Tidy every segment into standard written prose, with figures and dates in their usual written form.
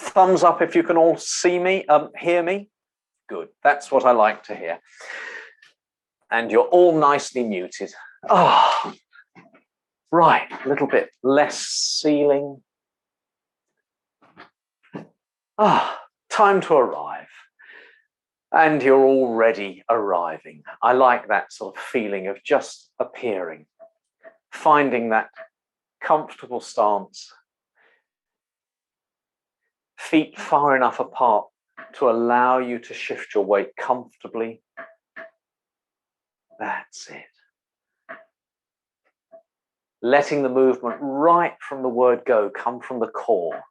Thumbs up if you can all see me, hear me. Good, that's what I like to hear. And you're all nicely muted. Ah, right, a little bit less ceiling. Time to arrive. And you're already arriving. I like that sort of feeling of just appearing, finding that comfortable stance, feet far enough apart to allow you to shift your weight comfortably. That's it. Letting the movement right from the word go come from the core.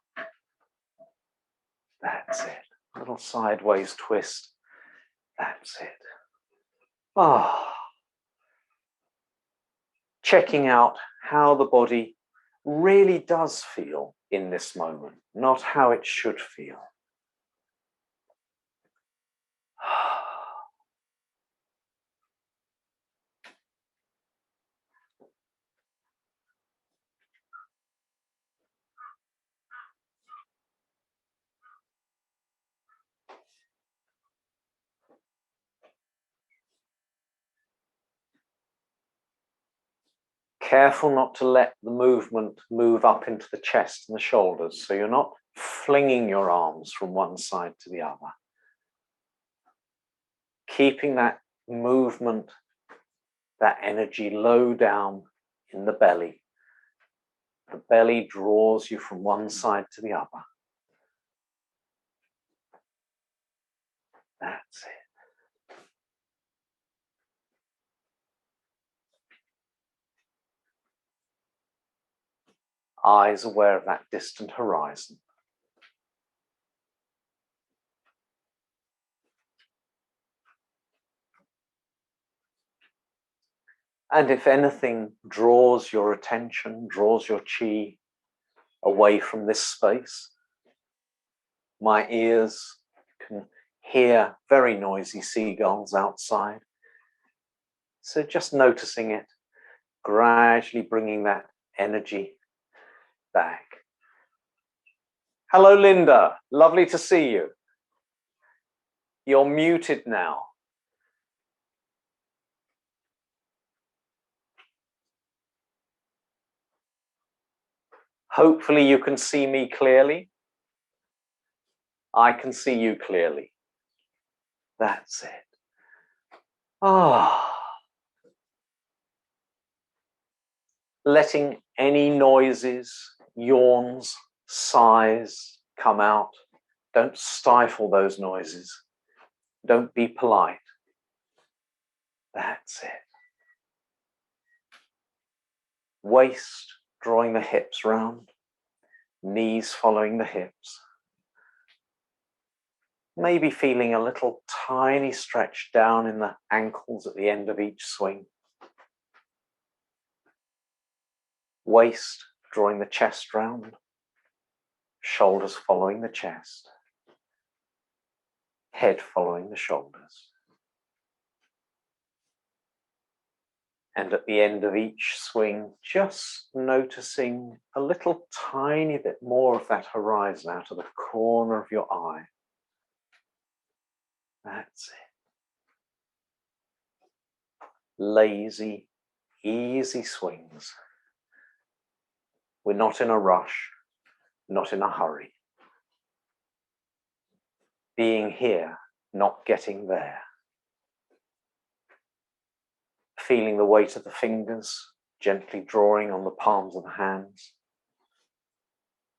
That's it. A little sideways twist. That's it. Checking out how the body really does feel in this moment, not how it should feel. Careful not to let the movement move up into the chest and the shoulders, so you're not flinging your arms from one side to the other. Keeping that movement, that energy low down in the belly. The belly draws you from one side to the other. That's it. Eyes aware of that distant horizon. And if anything draws your attention, draws your chi away from this space, my ears can hear very noisy seagulls outside. So just noticing it, gradually bringing that energy back. Hello, Linda. Lovely to see you. You're muted now. Hopefully you can see me clearly. I can see you clearly. That's it. Letting any noises, yawns, sighs come out. Don't stifle those noises. Don't be polite. That's it. Waist drawing the hips round, knees following the hips. Maybe feeling a little tiny stretch down in the ankles at the end of each swing. Waist drawing the chest round, shoulders following the chest, head following the shoulders. And at the end of each swing, just noticing a little tiny bit more of that horizon out of the corner of your eye. That's it. Lazy, easy swings. We're not in a rush, not in a hurry. Being here, not getting there. Feeling the weight of the fingers gently drawing on the palms of the hands.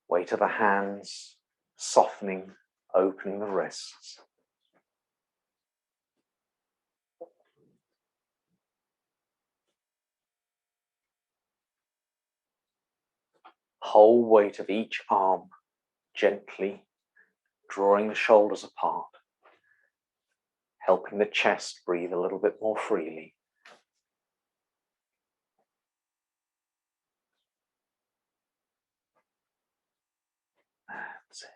Weight of the hands softening, opening the wrists. Whole weight of each arm gently drawing the shoulders apart, helping the chest breathe a little bit more freely. That's it.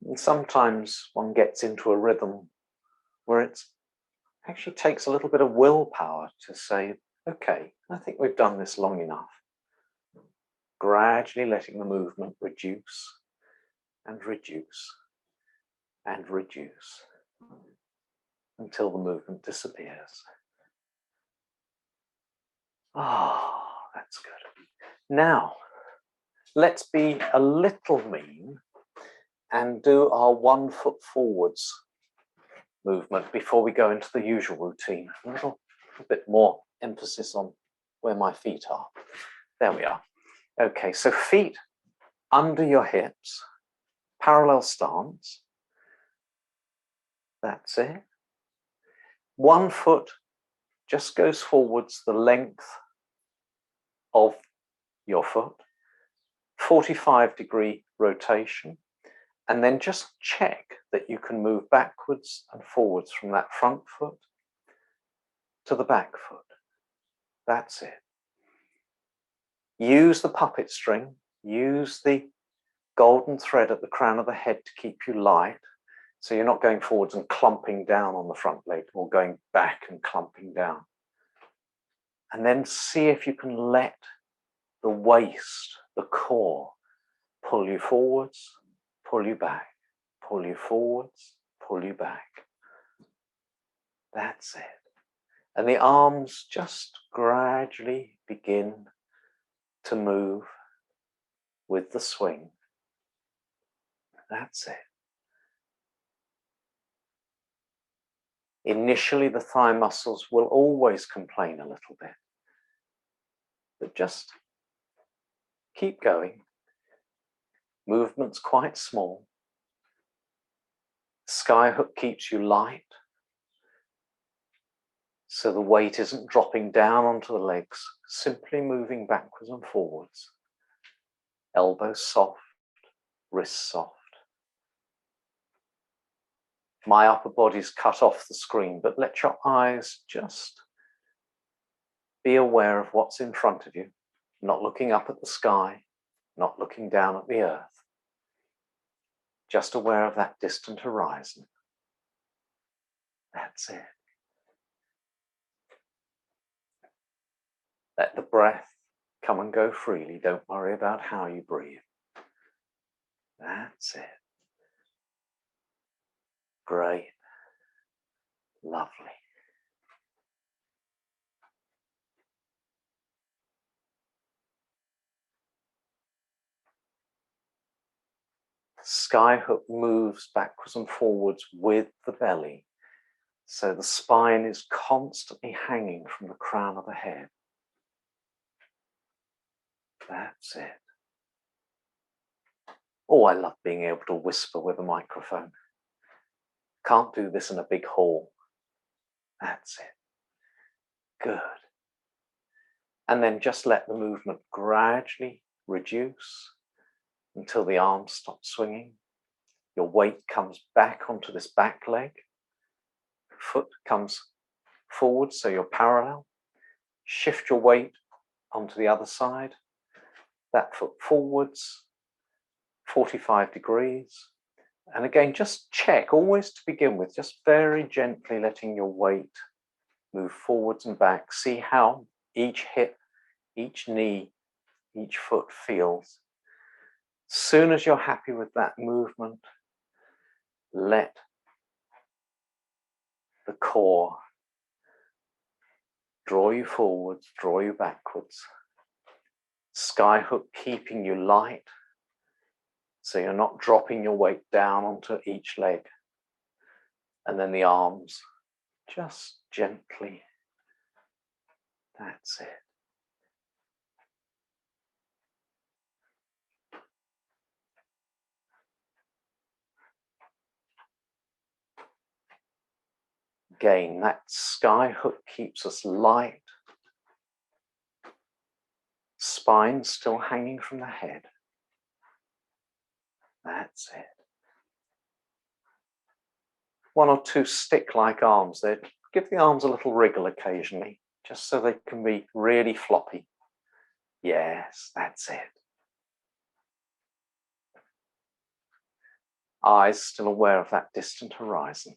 And sometimes one gets into a rhythm where it actually takes a little bit of willpower to say, okay, I think we've done this long enough. Gradually letting the movement reduce and reduce and reduce until the movement disappears. Ah, that's good. Now, let's be a little mean and do our 1 foot forwards movement before we go into the usual routine. A little bit more emphasis on where my feet are. There we are. Okay, so feet under your hips, parallel stance. That's it. 1 foot just goes forwards the length of your foot, 45-degree rotation, and then just check that you can move backwards and forwards from that front foot to the back foot. That's it. Use the puppet string, use the golden thread at the crown of the head to keep you light, so you're not going forwards and clumping down on the front leg or going back and clumping down. And then see if you can let the waist, the core, pull you forwards, pull you back, pull you forwards, pull you back. That's it. And the arms just gradually begin to move with the swing. That's it. Initially, the thigh muscles will always complain a little bit, but just keep going. Movement's quite small. Skyhook keeps you light, so the weight isn't dropping down onto the legs, simply moving backwards and forwards. Elbows soft, wrists soft. My upper body's cut off the screen, but let your eyes just be aware of what's in front of you, not looking up at the sky, not looking down at the earth. Just aware of that distant horizon. That's it. Let the breath come and go freely. Don't worry about how you breathe. That's it. Great. Lovely. Skyhook moves backwards and forwards with the belly, so the spine is constantly hanging from the crown of the head. That's it. Oh, I love being able to whisper with a microphone. Can't do this in a big hall. That's it. Good. And then just let the movement gradually reduce until the arms stop swinging. Your weight comes back onto this back leg. Foot comes forward, so you're parallel. Shift your weight onto the other side. That foot forwards, 45 degrees. And again, just check, always to begin with, just very gently letting your weight move forwards and back. See how each hip, each knee, each foot feels. As soon as you're happy with that movement, let the core draw you forwards, draw you backwards. Skyhook keeping you light, so you're not dropping your weight down onto each leg. And then the arms, just gently. That's it. Again, that skyhook keeps us light. Spine still hanging from the head. That's it. 1 or 2 stick-like arms there. Give the arms a little wriggle occasionally, just so they can be really floppy. Yes, that's it. Eyes still aware of that distant horizon.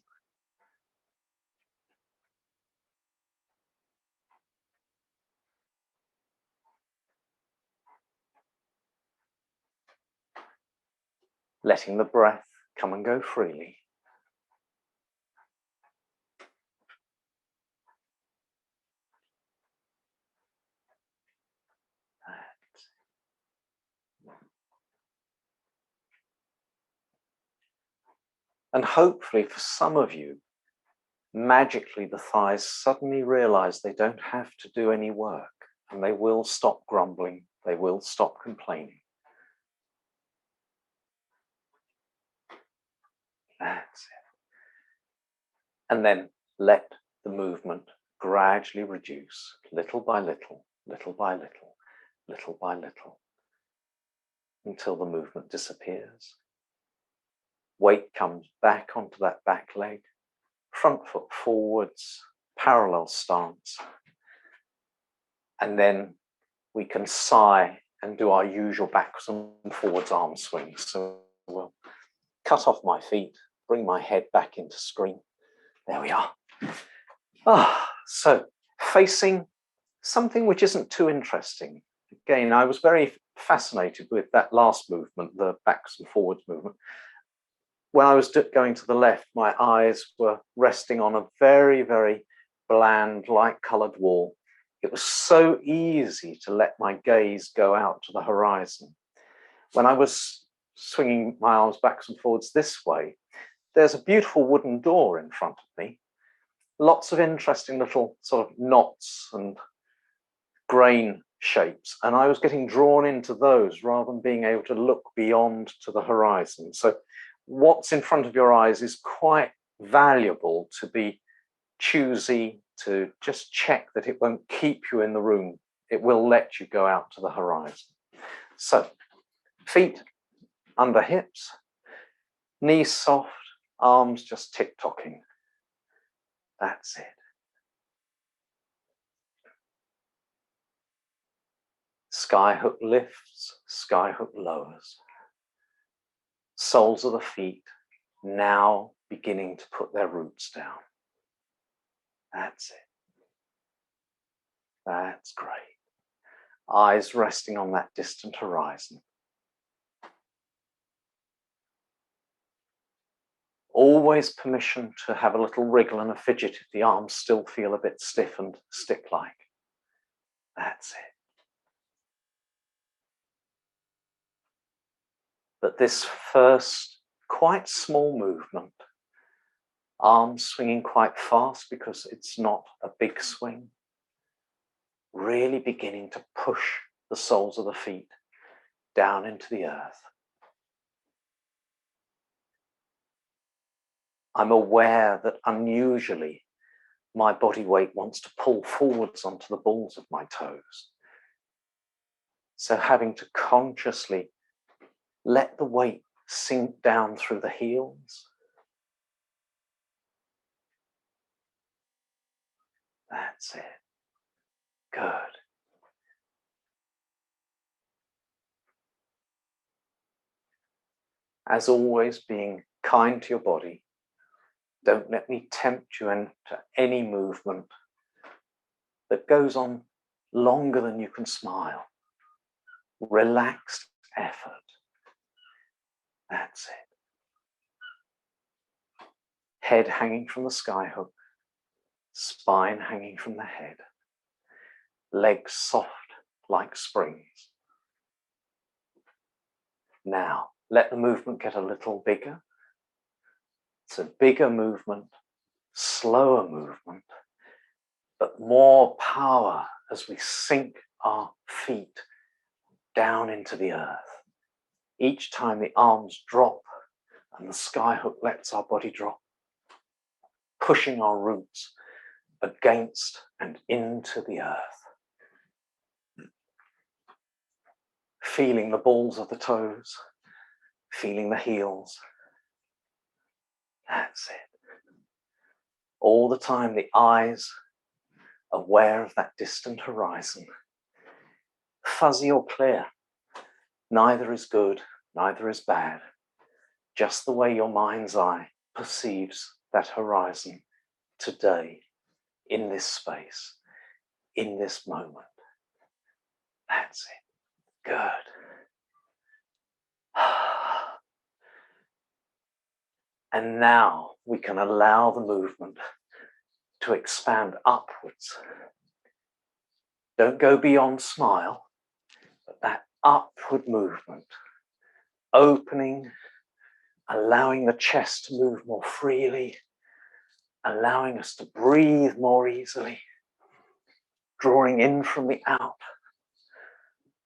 Letting the breath come and go freely. And hopefully for some of you, magically the thighs suddenly realize they don't have to do any work and they will stop grumbling, they will stop complaining. That's it. And then let the movement gradually reduce, little by little, little by little, little by little, until the movement disappears. Weight comes back onto that back leg, front foot forwards, parallel stance. And then we can sigh and do our usual backwards and forwards arm swings. So we'll cut off my feet, bring my head back into screen. There we are. So facing something which isn't too interesting. Again, I was very fascinated with that last movement, the backs and forwards movement. When I was going to the left, my eyes were resting on a very, very bland, light-colored wall. It was so easy to let my gaze go out to the horizon. When I was swinging my arms backwards and forwards this way, there's a beautiful wooden door in front of me. Lots of interesting little sort of knots and grain shapes. And I was getting drawn into those rather than being able to look beyond to the horizon. So what's in front of your eyes is quite valuable to be choosy, to just check that it won't keep you in the room. It will let you go out to the horizon. So feet under hips, knees soft, arms just tick-tocking. That's it. Sky hook lifts, sky hook lowers. Soles of the feet now beginning to put their roots down. That's it. That's great. Eyes resting on that distant horizon. Always permission to have a little wriggle and a fidget if the arms still feel a bit stiff and stick-like. That's it. But this first quite small movement, arms swinging quite fast because it's not a big swing, really beginning to push the soles of the feet down into the earth. I'm aware that unusually my body weight wants to pull forwards onto the balls of my toes. So having to consciously let the weight sink down through the heels. That's it. Good. As always, being kind to your body. Don't let me tempt you into any movement that goes on longer than you can smile. Relaxed effort. That's it. Head hanging from the sky hook. Spine hanging from the head. Legs soft like springs. Now, let the movement get a little bigger. It's a bigger movement, slower movement, but more power as we sink our feet down into the earth. Each time the arms drop and the sky hook lets our body drop, pushing our roots against and into the earth. Feeling the balls of the toes, feeling the heels. That's it. All the time the eyes aware of that distant horizon. Fuzzy or clear, neither is good, neither is bad. just the way your mind's eye perceives that horizon today, in this space, in this moment. That's it. Good. And now we can allow the movement to expand upwards. Don't go beyond smile, but that upward movement, opening, allowing the chest to move more freely, allowing us to breathe more easily, drawing in from the out,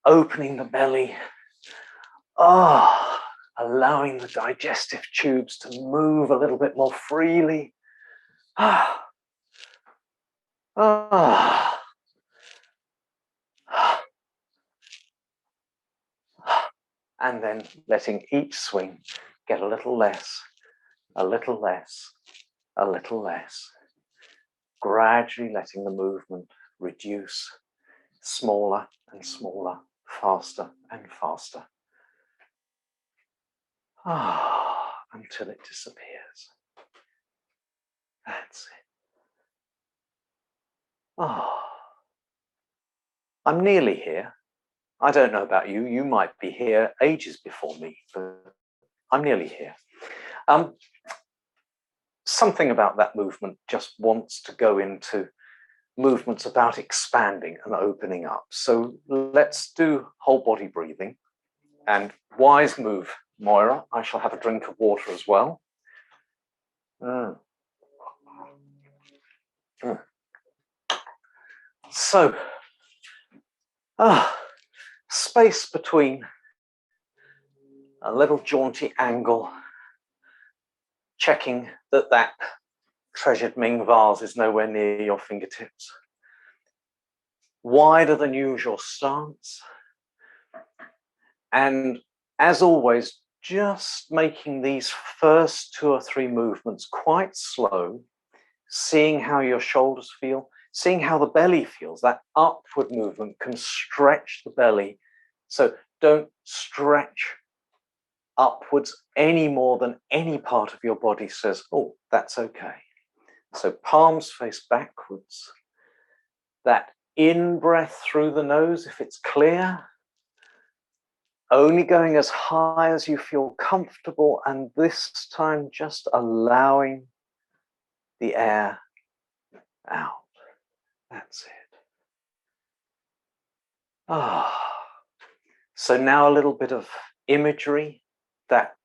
opening the belly, allowing the digestive tubes to move a little bit more freely. And then letting each swing get a little less, a little less, a little less. Gradually letting the movement reduce, smaller and smaller, faster and faster. Until it disappears. That's it. I'm nearly here. I don't know about you. You might be here ages before me, but I'm nearly here. Something about that movement just wants to go into movements about expanding and opening up. So let's do whole body breathing. And wise move, Moira. I shall have a drink of water as well. So, space between a little jaunty angle, checking that that treasured Ming vase is nowhere near your fingertips. Wider than usual stance. And as always, just making these first 2 or 3 movements quite slow, seeing how your shoulders feel, seeing how the belly feels. That upward movement can stretch the belly. So don't stretch upwards any more than any part of your body says, oh, that's okay. So palms face backwards. That in-breath through the nose, if it's clear, only going as high as you feel comfortable, and this time just allowing the air out. That's it. So now a little bit of imagery, that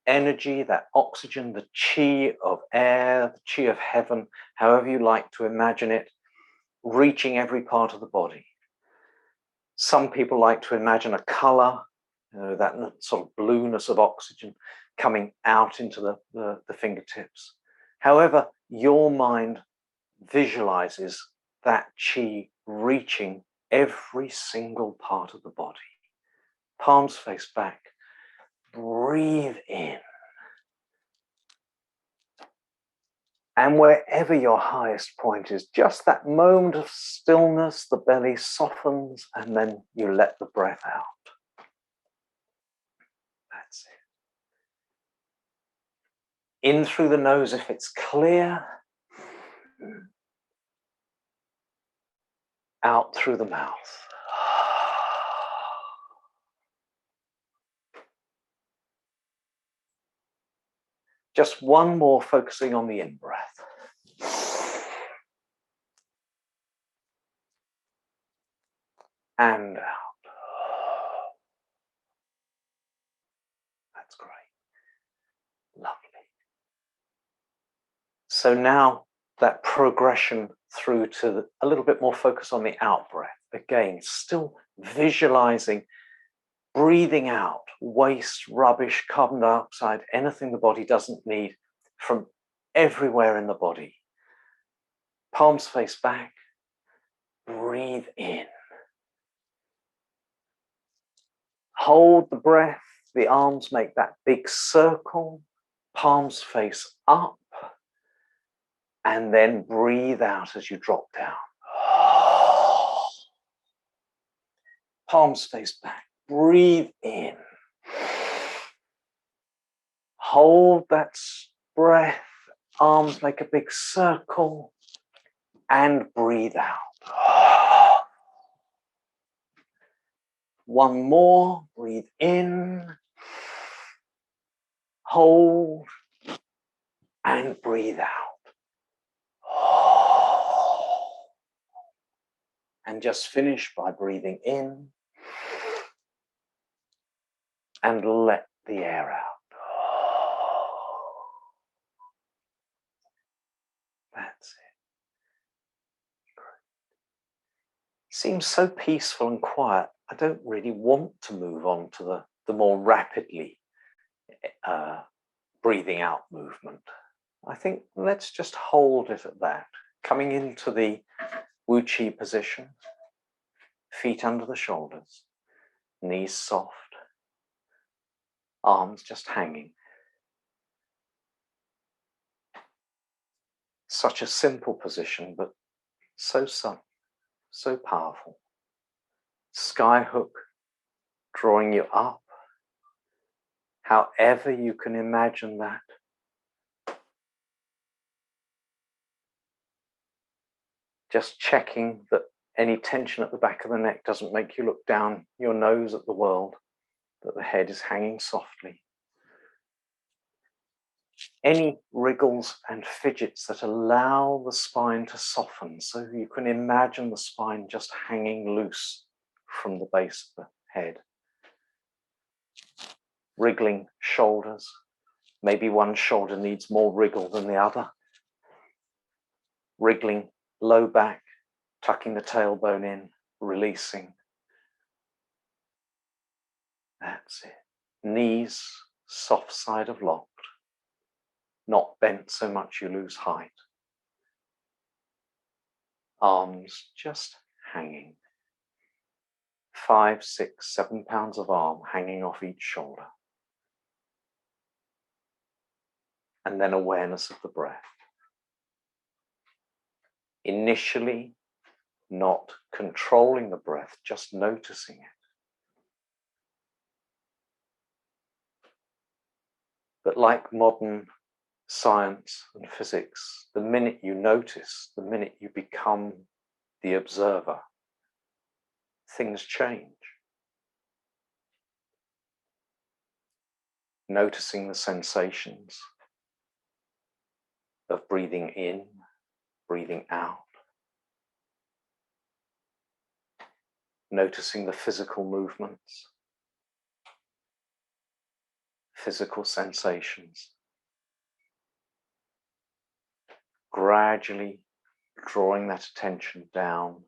energy, that oxygen, the chi of air, the chi of heaven, however you like to imagine it, reaching every part of the body. Some people like to imagine a color, that sort of blueness of oxygen coming out into the fingertips. However, your mind visualizes that chi reaching every single part of the body. Palms face back. Breathe in. And wherever your highest point is, just that moment of stillness, the belly softens, and then you let the breath out. That's it. In through the nose if it's clear. Out through the mouth. Just one more, focusing on the in-breath. And out. That's great. Lovely. So now that progression through to a little bit more focus on the out-breath. Again, still visualizing, breathing out waste, rubbish, carbon dioxide, anything the body doesn't need from everywhere in the body. Palms face back. Breathe in. Hold the breath. The arms make that big circle. Palms face up. And then breathe out as you drop down. Palms face back. Breathe in. hold that breath, arms make a big circle, and breathe out. One more, breathe in, hold, and breathe out. And just finish by breathing in and let the air out. That's it. Seems so peaceful and quiet. I don't really want to move on to the more rapidly breathing out movement. I think let's just hold it at that. Coming into the Wu Chi position, feet under the shoulders, knees soft, arms just hanging. Such a simple position, but so subtle, so powerful. Sky hook drawing you up, however you can imagine that. Just checking that any tension at the back of the neck doesn't make you look down your nose at the world, that the head is hanging softly. Any wriggles and fidgets that allow the spine to soften, so you can imagine the spine just hanging loose from the base of the head. Wriggling shoulders. Maybe one shoulder needs more wriggle than the other. Wriggling low back, tucking the tailbone in, releasing. That's it. Knees, soft side of locked. Not bent so much you lose height. Arms just hanging. 5, 6, 7 pounds of arm hanging off each shoulder. And then awareness of the breath. Initially, not controlling the breath, just noticing it. But like modern science and physics, the minute you notice, the minute you become the observer, things change. Noticing the sensations of breathing in, breathing out. Noticing the physical movements, physical sensations. Gradually drawing that attention down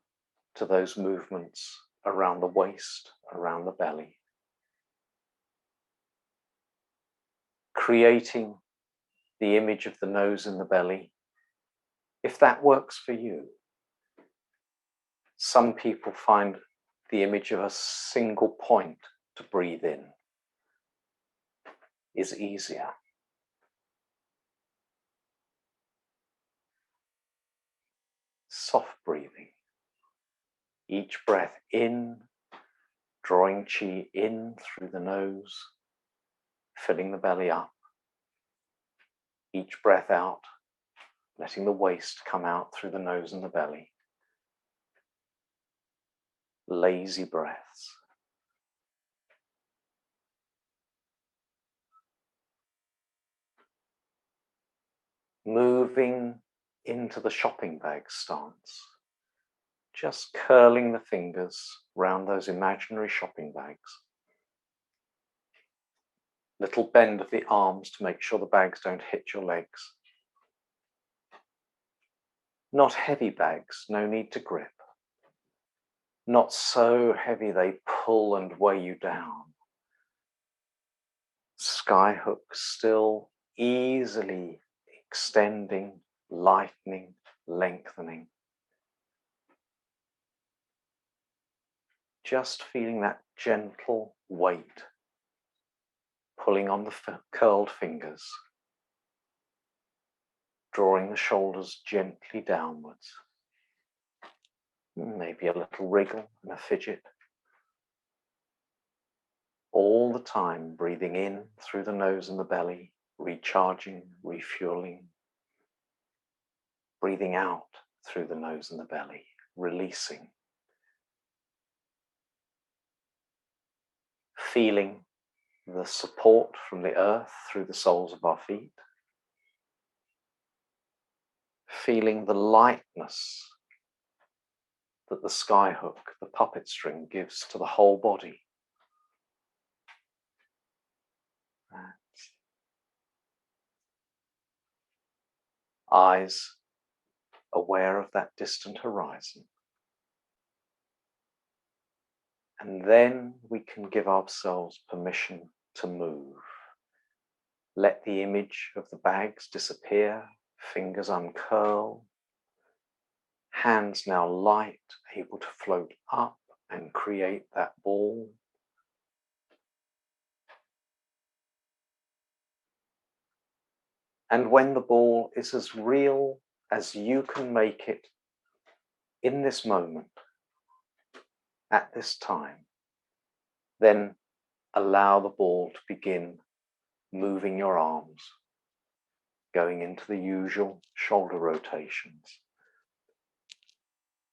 to those movements around the waist, around the belly. Creating the image of the nose in the belly, if that works for you. Some people find the image of a single point to breathe in is easier. Soft breathing. Each breath in, drawing chi in through the nose, filling the belly up. Each breath out, letting the waist come out through the nose and the belly. Lazy breaths. Moving into the shopping bag stance. Just curling the fingers round those imaginary shopping bags. Little bend of the arms to make sure the bags don't hit your legs. Not heavy bags, no need to grip. Not so heavy they pull and weigh you down. Sky hooks still easily extending, lightening, lengthening. Just feeling that gentle weight pulling on the curled fingers, drawing the shoulders gently downwards. Maybe a little wriggle and a fidget. All the time breathing in through the nose and the belly, recharging, refueling, breathing out through the nose and the belly, releasing, feeling the support from the earth through the soles of our feet, feeling the lightness that the skyhook, the puppet string, gives to the whole body. Eyes aware of that distant horizon. And then we can give ourselves permission to move. Let the image of the bags disappear, fingers uncurl, hands now light, able to float up and create that ball. And when the ball is as real as you can make it in this moment, at this time, then allow the ball to begin moving your arms, going into the usual shoulder rotations.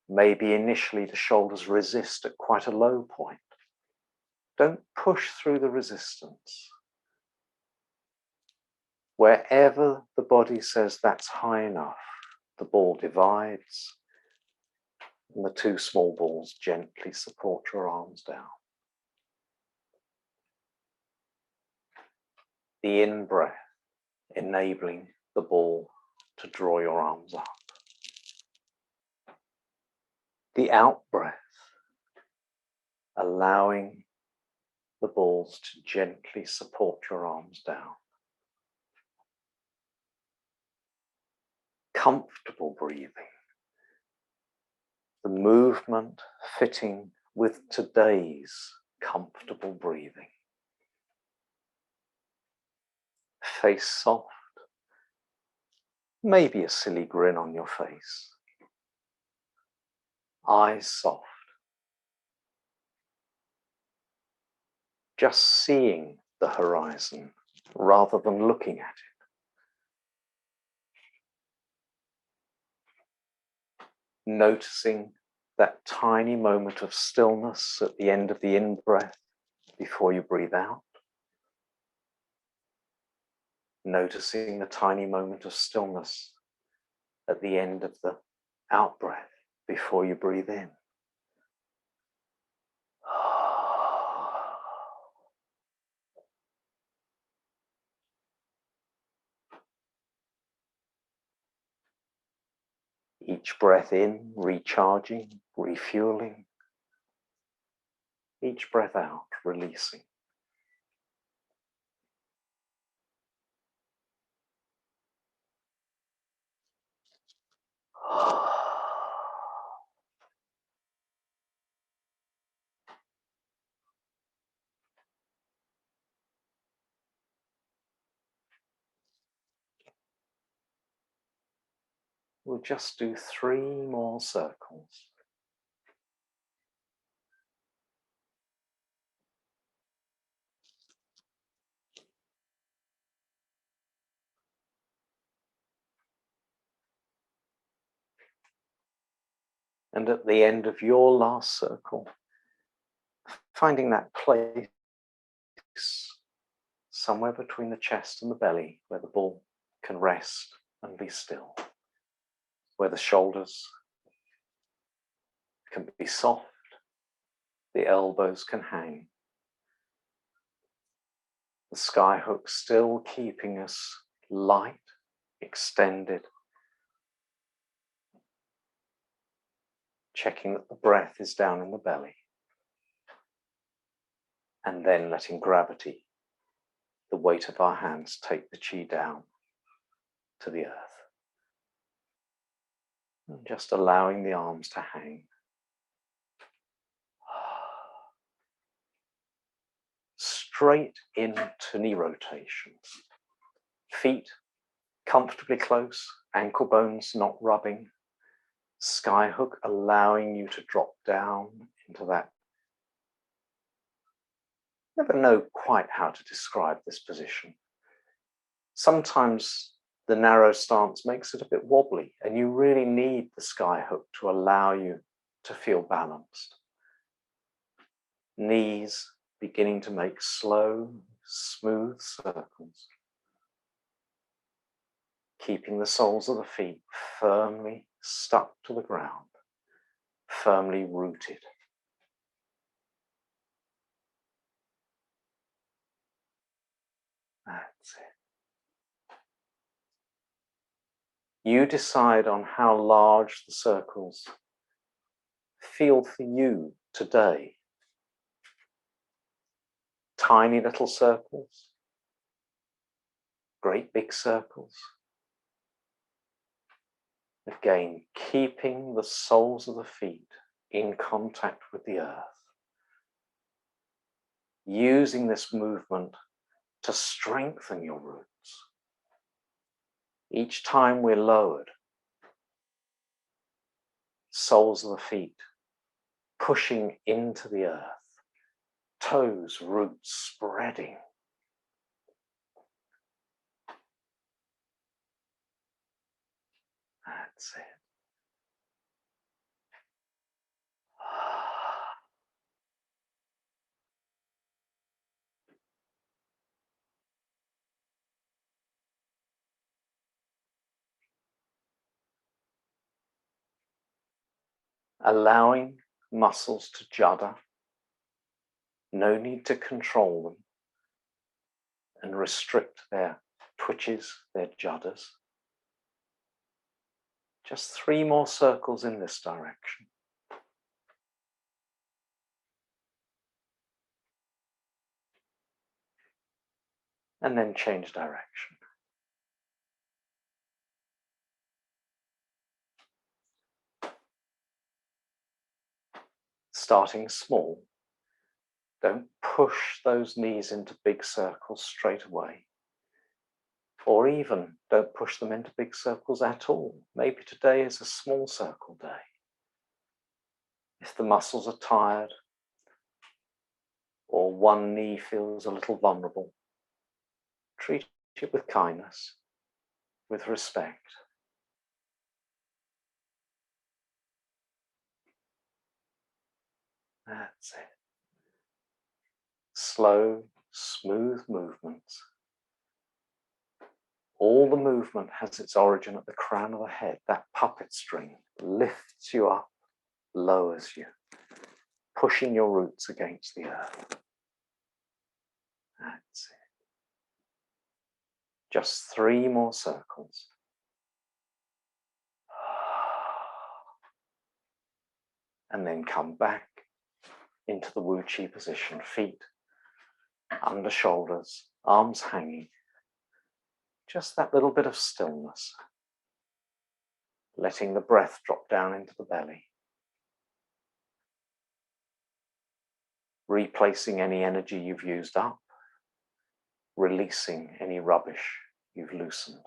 Maybe initially the shoulders resist at quite a low point. Don't push through the resistance. Wherever the body says that's high enough, the ball divides, and the two small balls gently support your arms down. The in-breath enabling the ball to draw your arms up. The out-breath allowing the balls to gently support your arms down. Comfortable breathing. The movement fitting with today's comfortable breathing. Face soft. Maybe a silly grin on your face. Eyes soft. Just seeing the horizon rather than looking at it. Noticing that tiny moment of stillness at the end of the in-breath before you breathe out. Noticing the tiny moment of stillness at the end of the out-breath before you breathe in. Each breath in, recharging, refueling. Each breath out, releasing. We'll just do 3 more circles. And at the end of your last circle, finding that place somewhere between the chest and the belly where the ball can rest and be still, where the shoulders can be soft, the elbows can hang, the skyhook still keeping us light, extended, checking that the breath is down in the belly, and then letting gravity, the weight of our hands, take the chi down to the earth. And just allowing the arms to hang. Straight into knee rotations. Feet comfortably close, ankle bones not rubbing. Skyhook allowing you to drop down into that. Never know quite how to describe this position. sometimes the narrow stance makes it a bit wobbly, and you really need the sky hook to allow you to feel balanced. Knees beginning to make slow, smooth circles, keeping the soles of the feet firmly stuck to the ground, firmly rooted. That's it. You decide on how large the circles feel for you today. Tiny little circles, great big circles. Again, keeping the soles of the feet in contact with the earth. Using this movement to strengthen your roots. Each time we're lowered, soles of the feet pushing into the earth, toes, roots spreading. That's it. Allowing muscles to judder. No need to control them and restrict their twitches, their judders. Just 3 more circles in this direction. And then change direction. Starting small. Don't push those knees into big circles straight away. Or even don't push them into big circles at all. Maybe today is a small circle day. If the muscles are tired or one knee feels a little vulnerable, treat it with kindness, with respect. That's it. Slow, smooth movements. All the movement has its origin at the crown of the head. That puppet string lifts you up, lowers you, pushing your roots against the earth. That's it. Just 3 more circles. And then come back into the Wu Chi position, feet under shoulders, arms hanging. Just that little bit of stillness. Letting the breath drop down into the belly. Replacing any energy you've used up. Releasing any rubbish you've loosened.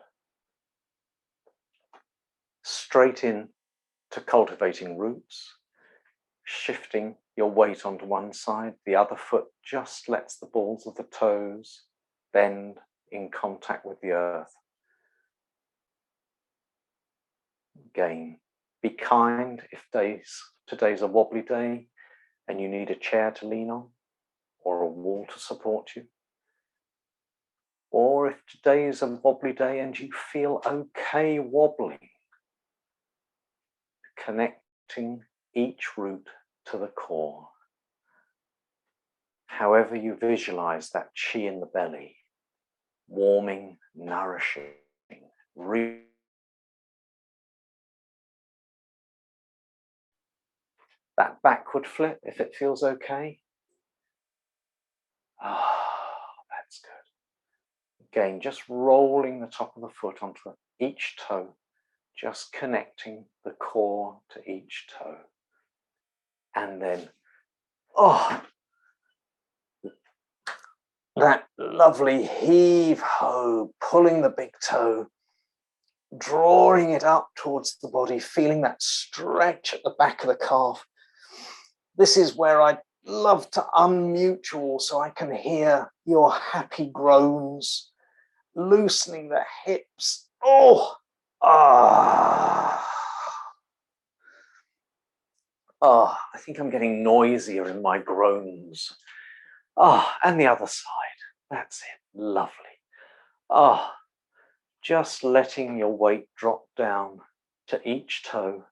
Straight in to cultivating roots. Shifting your weight onto one side, the other foot just lets the balls of the toes bend in contact with the earth. Again, be kind if today's a wobbly day and you need a chair to lean on or a wall to support you. Or if today is a wobbly day and you feel okay wobbling, connecting each root to the core. However you visualize that chi in the belly, warming, nourishing, that backward flip, if it feels okay. That's good. Again, just rolling the top of the foot onto each toe, just connecting the core to each toe. And then, that lovely heave-ho, pulling the big toe, drawing it up towards the body, feeling that stretch at the back of the calf. This is where I'd love to unmute you all so I can hear your happy groans, loosening the hips. Oh, ah. Oh, I think I'm getting noisier in my groans. Oh, and the other side. That's it. Lovely. Oh, just letting your weight drop down to each toe.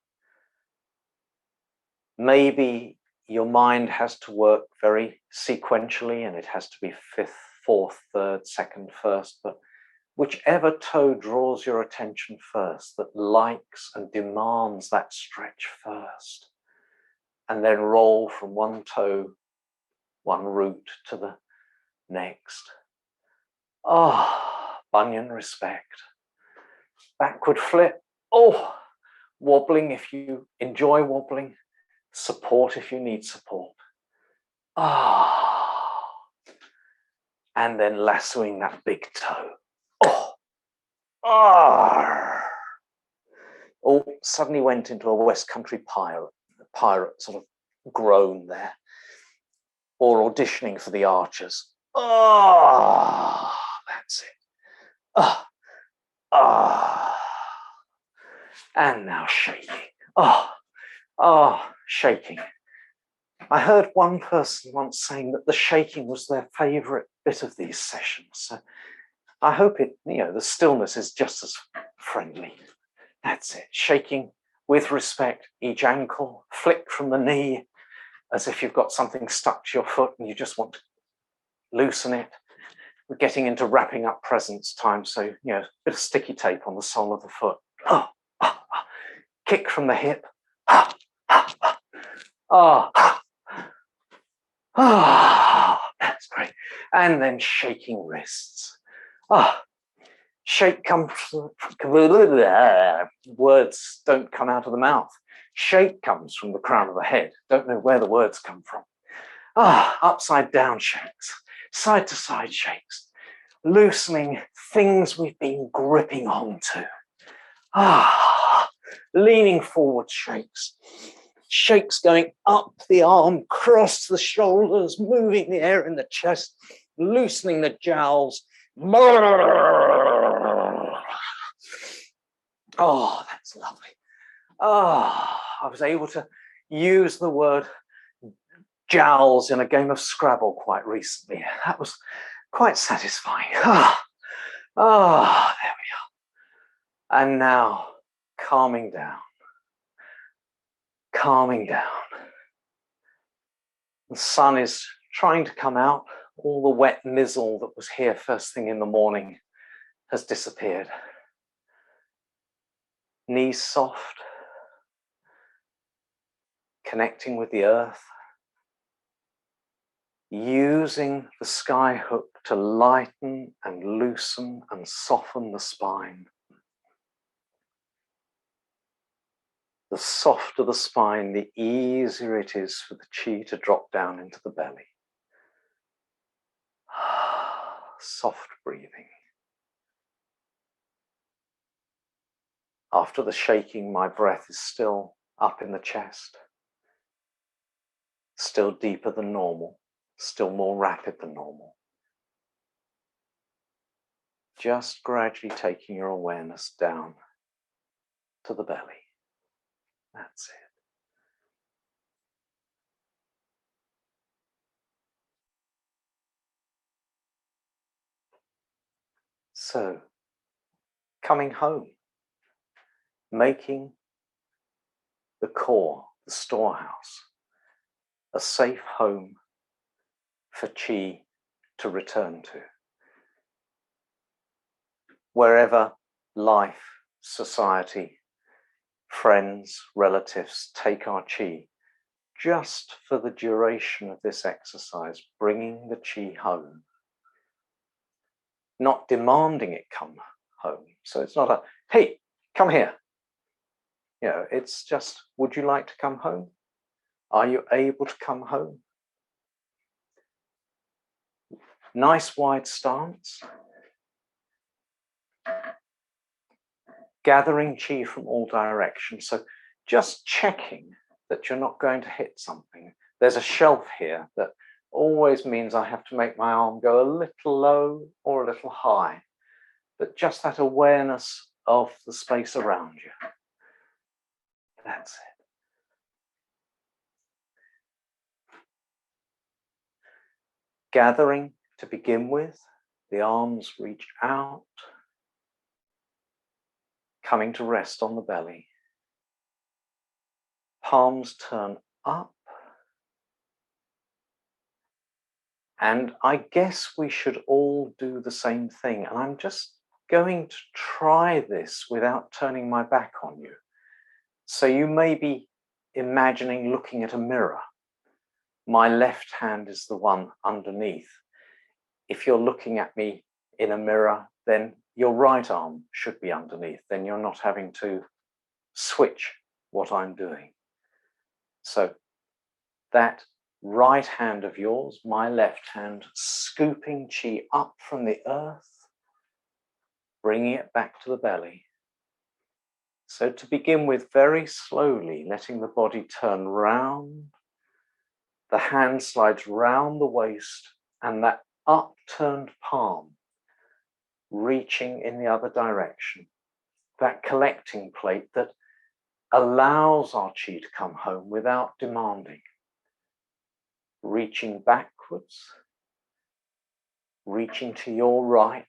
Maybe your mind has to work very sequentially and it has to be fifth, fourth, third, second, first, but whichever toe draws your attention first, that likes and demands that stretch first, and then roll from one toe, one root to the next. Ah, bunion respect. Backward flip. Oh, wobbling if you enjoy wobbling. Support if you need support. Ah, and then lassoing that big toe. Oh, ah. Oh, suddenly went into a West Country pirate sort of groan there. Or auditioning for the Archers. Oh, that's it. Ah, ah. And now shaking. Oh, shaking. I heard one person once saying that the shaking was their favorite bit of these sessions. So I hope it, the stillness is just as friendly. That's it. Shaking with respect, each ankle, flick from the knee, as if you've got something stuck to your foot and you just want to loosen it. We're getting into wrapping up presents time, so, a bit of sticky tape on the sole of the foot. Oh, kick from the hip. That's great. And then shaking wrists. Shake comes from, words don't come out of the mouth. Shake comes from the crown of the head. Don't know where the words come from. Upside down shakes, side to side shakes, loosening things we've been gripping onto. Leaning forward shakes. Shakes going up the arm, cross the shoulders, moving the air in the chest, loosening the jowls. Oh, that's lovely. I was able to use the word jowls in a game of Scrabble quite recently. That was quite satisfying. There we are. And now, calming down. Calming down. The sun is trying to come out. All the wet mizzle that was here first thing in the morning has disappeared. Knees soft. Connecting with the earth. Using the sky hook to lighten and loosen and soften the spine. The softer the spine, the easier it is for the chi to drop down into the belly. Soft breathing. After the shaking, my breath is still up in the chest, still deeper than normal, still more rapid than normal. Just gradually taking your awareness down to the belly. That's it. So, coming home, making the core, the storehouse, a safe home for chi to return to. Wherever life, society, friends, relatives take our chi, just for the duration of this exercise, bringing the chi home. Not demanding it come home. So it's not a, hey, come here. It's just, would you like to come home? Are you able to come home? Nice wide stance. Gathering chi from all directions. So just checking that you're not going to hit something. There's a shelf here that always means I have to make my arm go a little low or a little high. but just that awareness of the space around you. That's it. Gathering to begin with, the arms reach out, coming to rest on the belly. Palms turn up. And I guess we should all do the same thing. And I'm just going to try this without turning my back on you. So you may be imagining looking at a mirror. My left hand is the one underneath. If you're looking at me in a mirror, then your right arm should be underneath. Then you're not having to switch what I'm doing. So that right hand of yours, my left hand, scooping chi up from the earth, bringing it back to the belly. So to begin with, very slowly, letting the body turn round, the hand slides round the waist, and that upturned palm reaching in the other direction, that collecting plate that allows our chi to come home without demanding. Reaching backwards, reaching to your right,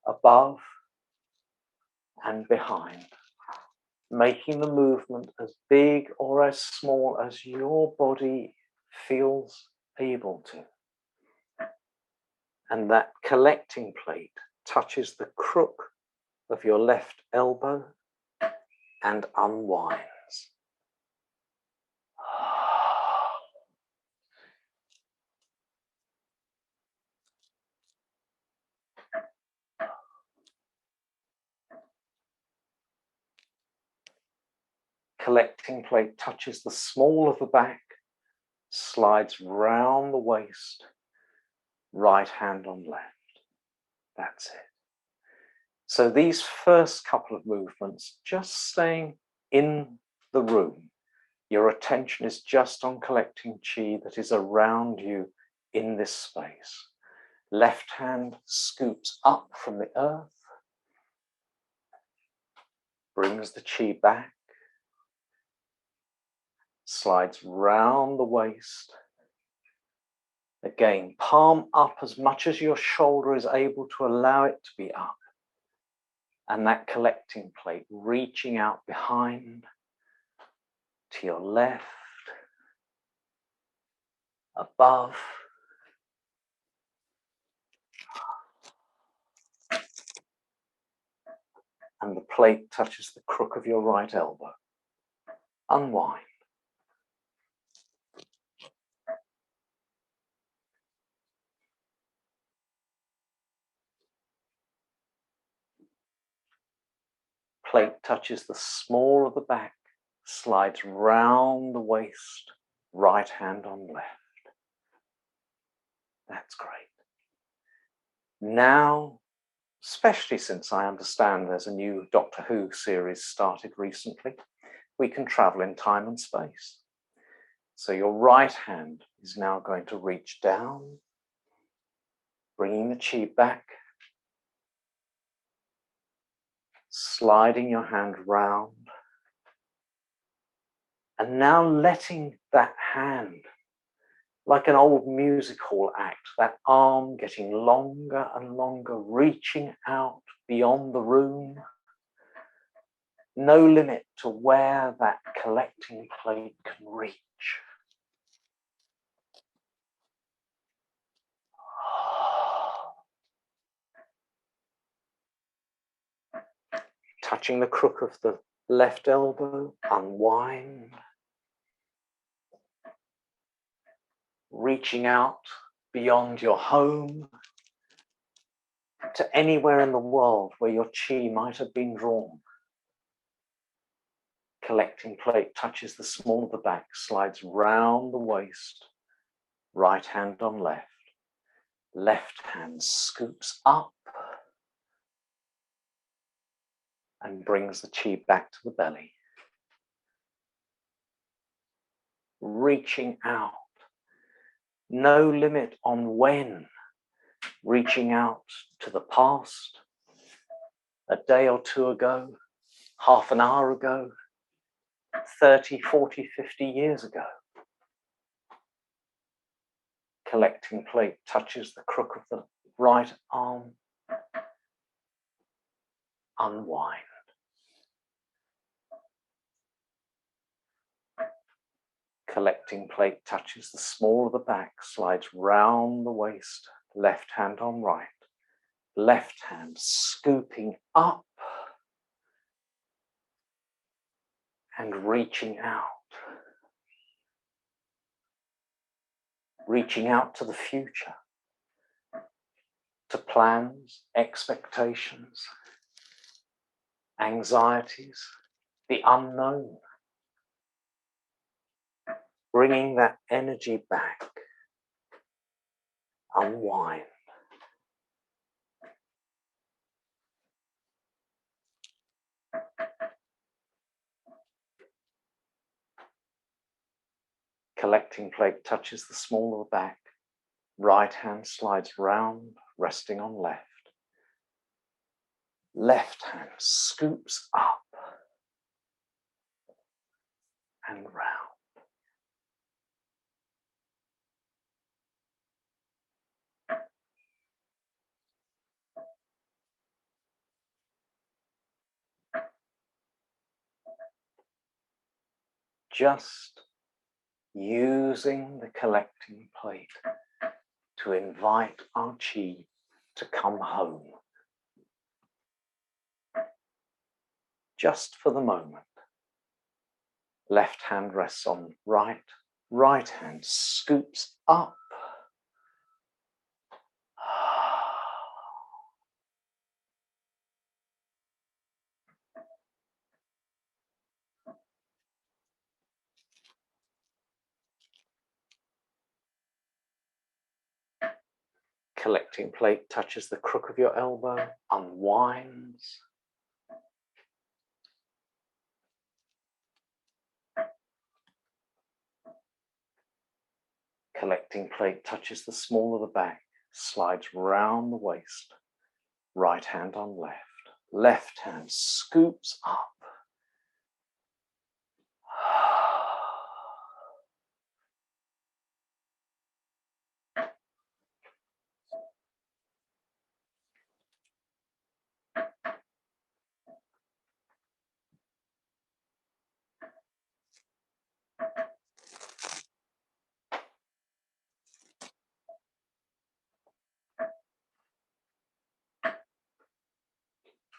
above and behind, making the movement as big or as small as your body feels able to. And that collecting plate touches the crook of your left elbow and unwinds. Collecting plate touches the small of the back, slides round the waist, right hand on left. That's it. So these first couple of movements, just staying in the room, your attention is just on collecting chi that is around you in this space. Left hand scoops up from the earth, brings the chi back, slides round the waist. Again, palm up as much as your shoulder is able to allow it to be up. And that collecting plate reaching out behind to your left, above, and the plate touches the crook of your right elbow. Unwind. Plate touches the small of the back, slides round the waist, right hand on left. That's great. Now, especially since I understand there's a new Doctor Who series started recently, we can travel in time and space. So your right hand is now going to reach down, bringing the chi back, sliding your hand round, and now letting that hand, like an old music hall act, that arm getting longer and longer, reaching out beyond the room. No limit to where that collecting plate can reach. Touching the crook of the left elbow, unwind. Reaching out beyond your home to anywhere in the world where your chi might have been drawn. Collecting plate touches the small of the back, slides round the waist, right hand on left. Left hand scoops up and brings the chi back to the belly. Reaching out. No limit on when reaching out to the past, a day or two ago, half an hour ago, 30, 40, 50 years ago. Collecting plate touches the crook of the right arm. Unwind. Collecting plate touches the small of the back, slides round the waist, left hand on right. Left hand scooping up and reaching out. Reaching out to the future, to plans, expectations, anxieties, the unknown. Bringing that energy back. Unwind. Collecting plate touches the small of the back. Right hand slides round, resting on left. Left hand scoops up and round. Just using the collecting plate to invite our chi to come home. Just for the moment. Left hand rests on right. Right hand scoops up. Collecting plate touches the crook of your elbow, unwinds. Collecting plate touches the small of the back, slides round the waist. Right hand on left. Left hand scoops up.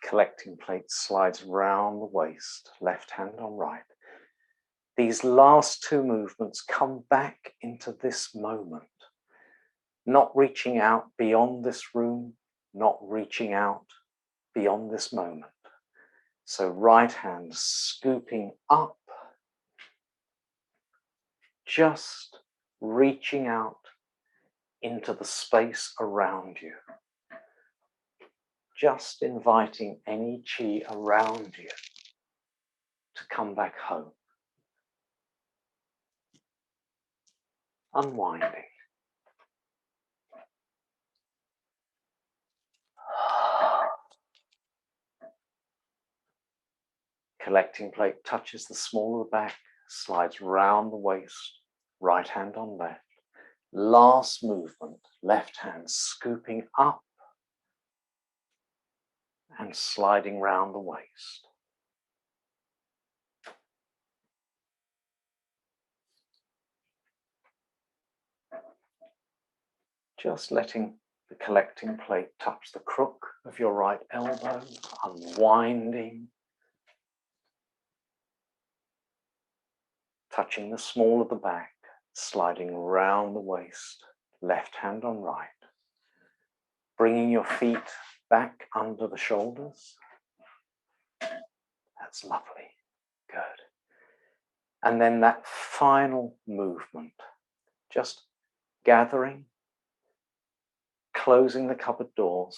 Collecting plate slides round the waist, left hand on right. These last two movements come back into this moment, not reaching out beyond this room, not reaching out beyond this moment. So right hand scooping up, just reaching out into the space around you. Just inviting any chi around you to come back home. Unwinding. Collecting plate touches the small of the back, slides round the waist, right hand on left. Last movement, left hand scooping up and sliding round the waist. Just letting the collecting plate touch the crook of your right elbow, unwinding. Touching the small of the back, sliding round the waist, left hand on right. Bringing your feet back under the shoulders. That's lovely. Good. And then that final movement, just gathering, closing the cupboard doors,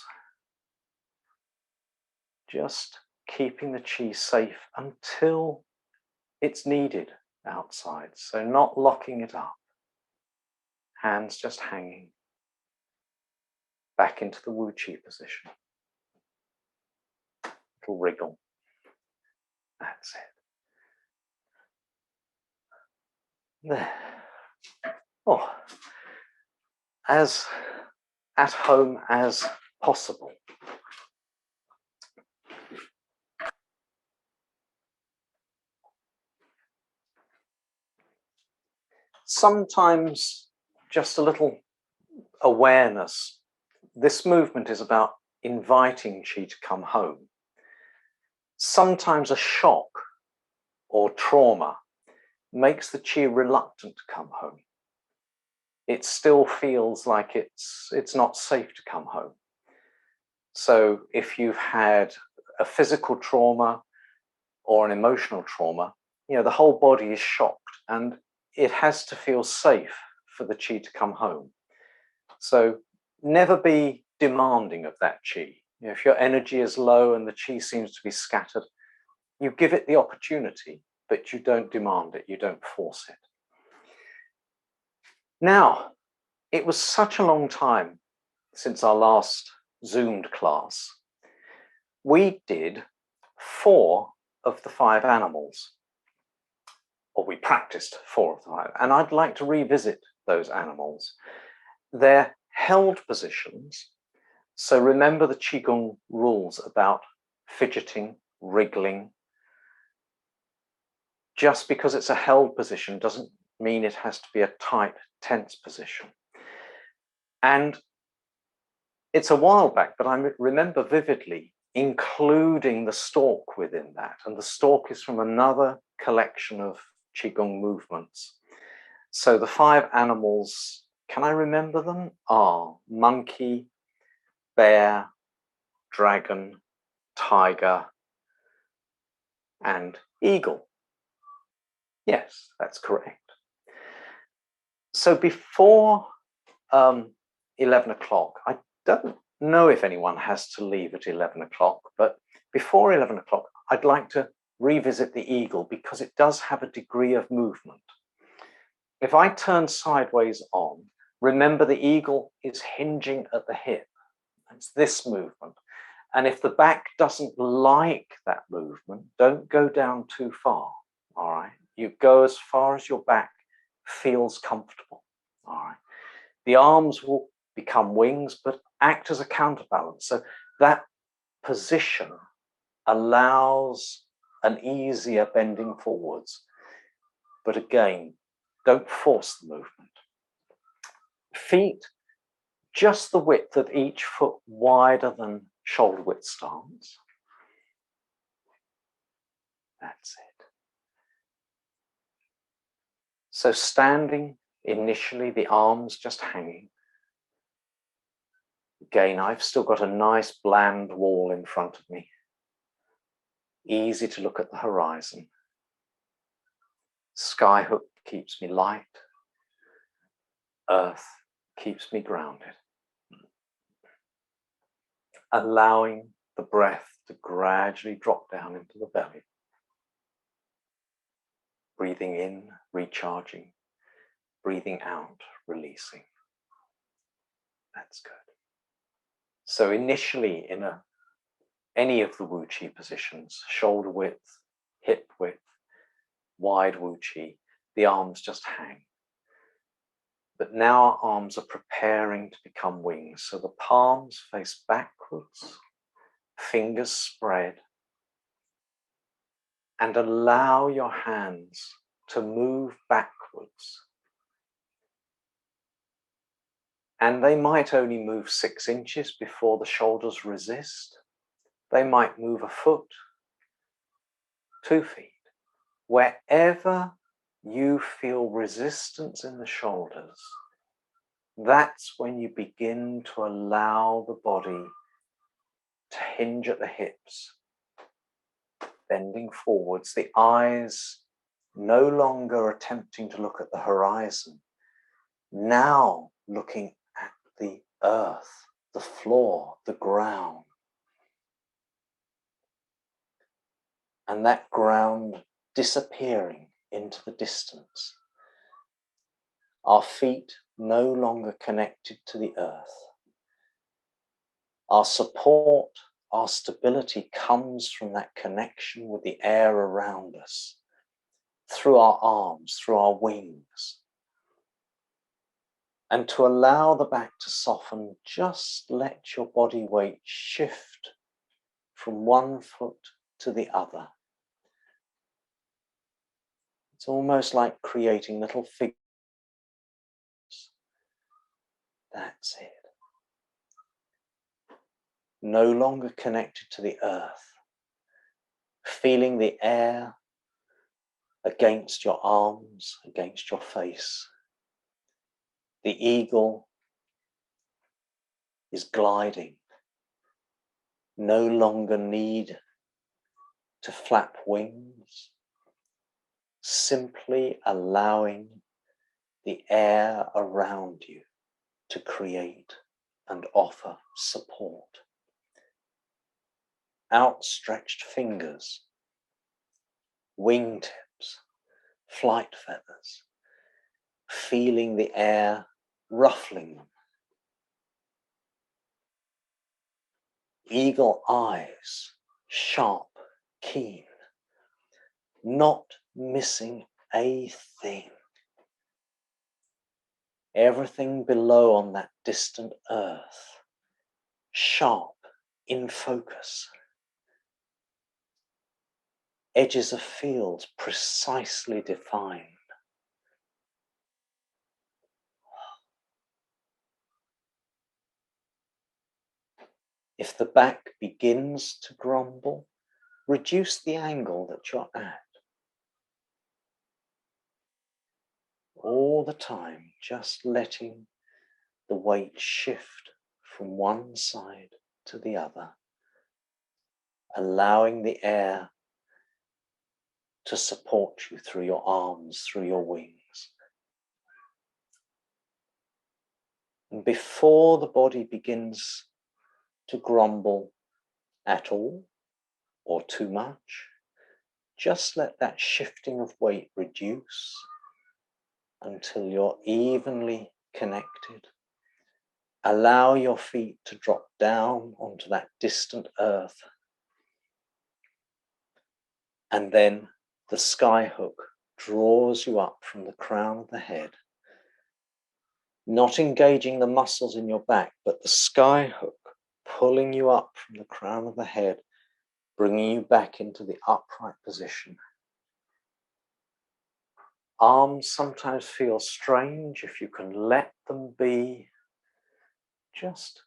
just keeping the chi safe until it's needed outside. So not locking it up. Hands just hanging. back into the Wu Qi position. Little wriggle. That's it. There. Oh, as at home as possible. Sometimes just a little awareness. This movement is about inviting Qi to come home. Sometimes a shock or trauma makes the Qi reluctant to come home. It still feels like it's not safe to come home. So if you've had a physical trauma or an emotional trauma, the whole body is shocked and it has to feel safe for the Qi to come home. So never be demanding of that Qi. If your energy is low and the Qi seems to be scattered, you give it the opportunity, but you don't demand it, you don't force it. Now, it was such a long time since our last Zoomed class. We did 4 of the 5 animals, or we practiced 4 of the 5, and I'd like to revisit those animals. They're held positions, so remember the Qigong rules about fidgeting, wriggling. Just because it's a held position doesn't mean it has to be a tight, tense position. And it's a while back, but I remember vividly including the stalk within that. And the stalk is from another collection of Qigong movements. So the 5 animals, can I remember them? Are monkey, bear, dragon, tiger, and eagle. Yes, that's correct. So before 11 o'clock, I don't know if anyone has to leave at 11 o'clock, but before 11 o'clock, I'd like to revisit the eagle because it does have a degree of movement. If I turn sideways on, remember the eagle is hinging at the hip. It's this movement. And if the back doesn't like that movement, don't go down too far, all right? You go as far as your back feels comfortable, all right? The arms will become wings, but act as a counterbalance. So that position allows an easier bending forwards. But again, don't force the movement. Feet, just the width of each foot wider than shoulder width stance. That's it. So standing, initially the arms just hanging. Again, I've still got a nice bland wall in front of me. Easy to look at the horizon. Skyhook keeps me light. Earth keeps me grounded. Allowing the breath to gradually drop down into the belly. Breathing in, recharging. Breathing out, releasing. That's good. So initially in any of the Wu Qi positions, shoulder width, hip width, wide Wu Qi, the arms just hang. But now our arms are preparing to become wings. So the palms face backwards, fingers spread, and allow your hands to move backwards. And they might only move 6 inches before the shoulders resist. They might move a foot, 2 feet. Wherever you feel resistance in the shoulders, that's when you begin to allow the body to hinge at the hips, bending forwards, the eyes no longer attempting to look at the horizon, now looking at the earth, the floor, the ground. And that ground disappearing into the distance. Our feet no longer connected to the earth. Our support, our stability comes from that connection with the air around us, through our arms, through our wings. And to allow the back to soften, just let your body weight shift from one foot to the other. It's almost like creating little figures. That's it. No longer connected to the earth. Feeling the air against your arms, against your face. The eagle is gliding. No longer need to flap wings. Simply allowing the air around you to create and offer support. Outstretched fingers, wingtips, flight feathers, feeling the air ruffling them. Eagle eyes, sharp, keen, not missing a thing. Everything below on that distant earth, sharp, in focus. Edges of fields precisely defined. If the back begins to grumble, reduce the angle that you're at. All the time, just letting the weight shift from one side to the other, allowing the air to support you through your arms, through your wings. And before the body begins to grumble at all or too much, just let that shifting of weight reduce until you're evenly connected. Allow your feet to drop down onto that distant earth. And then the sky hook draws you up from the crown of the head, not engaging the muscles in your back, but the sky hook pulling you up from the crown of the head, bringing you back into the upright position. Arms sometimes feel strange. If you can let them be, just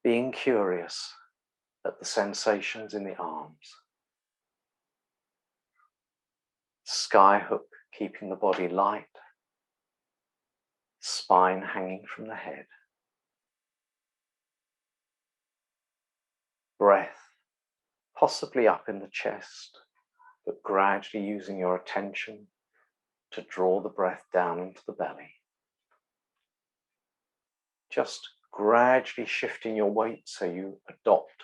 being curious at the sensations in the arms. Sky hook keeping the body light, spine hanging from the head. Breath possibly up in the chest, but gradually using your attention to draw the breath down into the belly. Just gradually shifting your weight so you adopt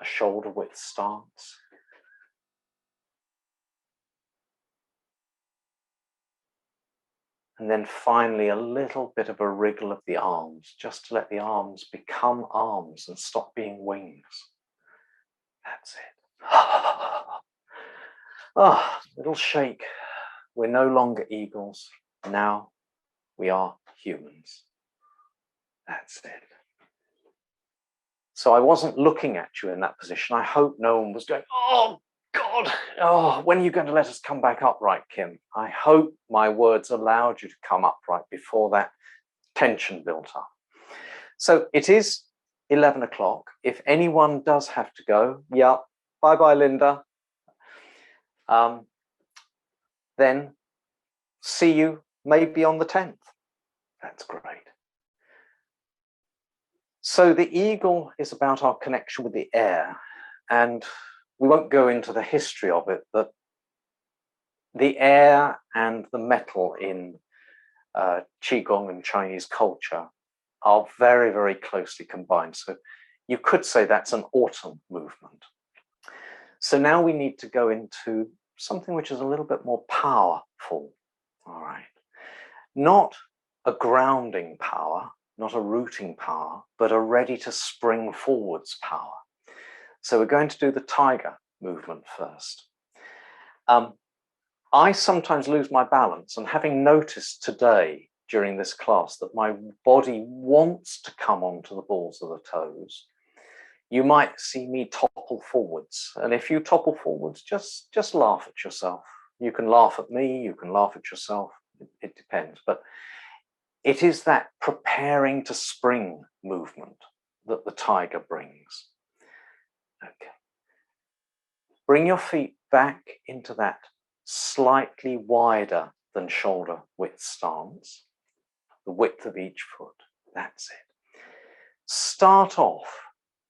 a shoulder width stance. And then finally a little bit of a wriggle of the arms, just to let the arms become arms and stop being wings. That's it. Ah, little shake. We're no longer eagles. Now we are humans. That's it. So I wasn't looking at you in that position. I hope no one was going, oh God, oh, when are you going to let us come back upright, Kim? I hope my words allowed you to come upright before that tension built up. So it is 11 o'clock. If anyone does have to go, yeah, bye-bye, Linda. Then see you maybe on the 10th. That's great. So the eagle is about our connection with the air, and we won't go into the history of it, but the air and the metal in Qigong and Chinese culture are very, very closely combined. So you could say that's an autumn movement. So now we need to go into something which is a little bit more powerful, all right? Not a grounding power, not a rooting power, but a ready to spring forwards power. So we're going to do the tiger movement first. I sometimes lose my balance, and having noticed today during this class that my body wants to come onto the balls of the toes, you might see me topple forwards. And if you topple forwards, just laugh at yourself. You can laugh at me, you can laugh at yourself, it depends. But it is that preparing to spring movement that the tiger brings. Okay. Bring your feet back into that slightly wider than shoulder width stance, the width of each foot. That's it. Start off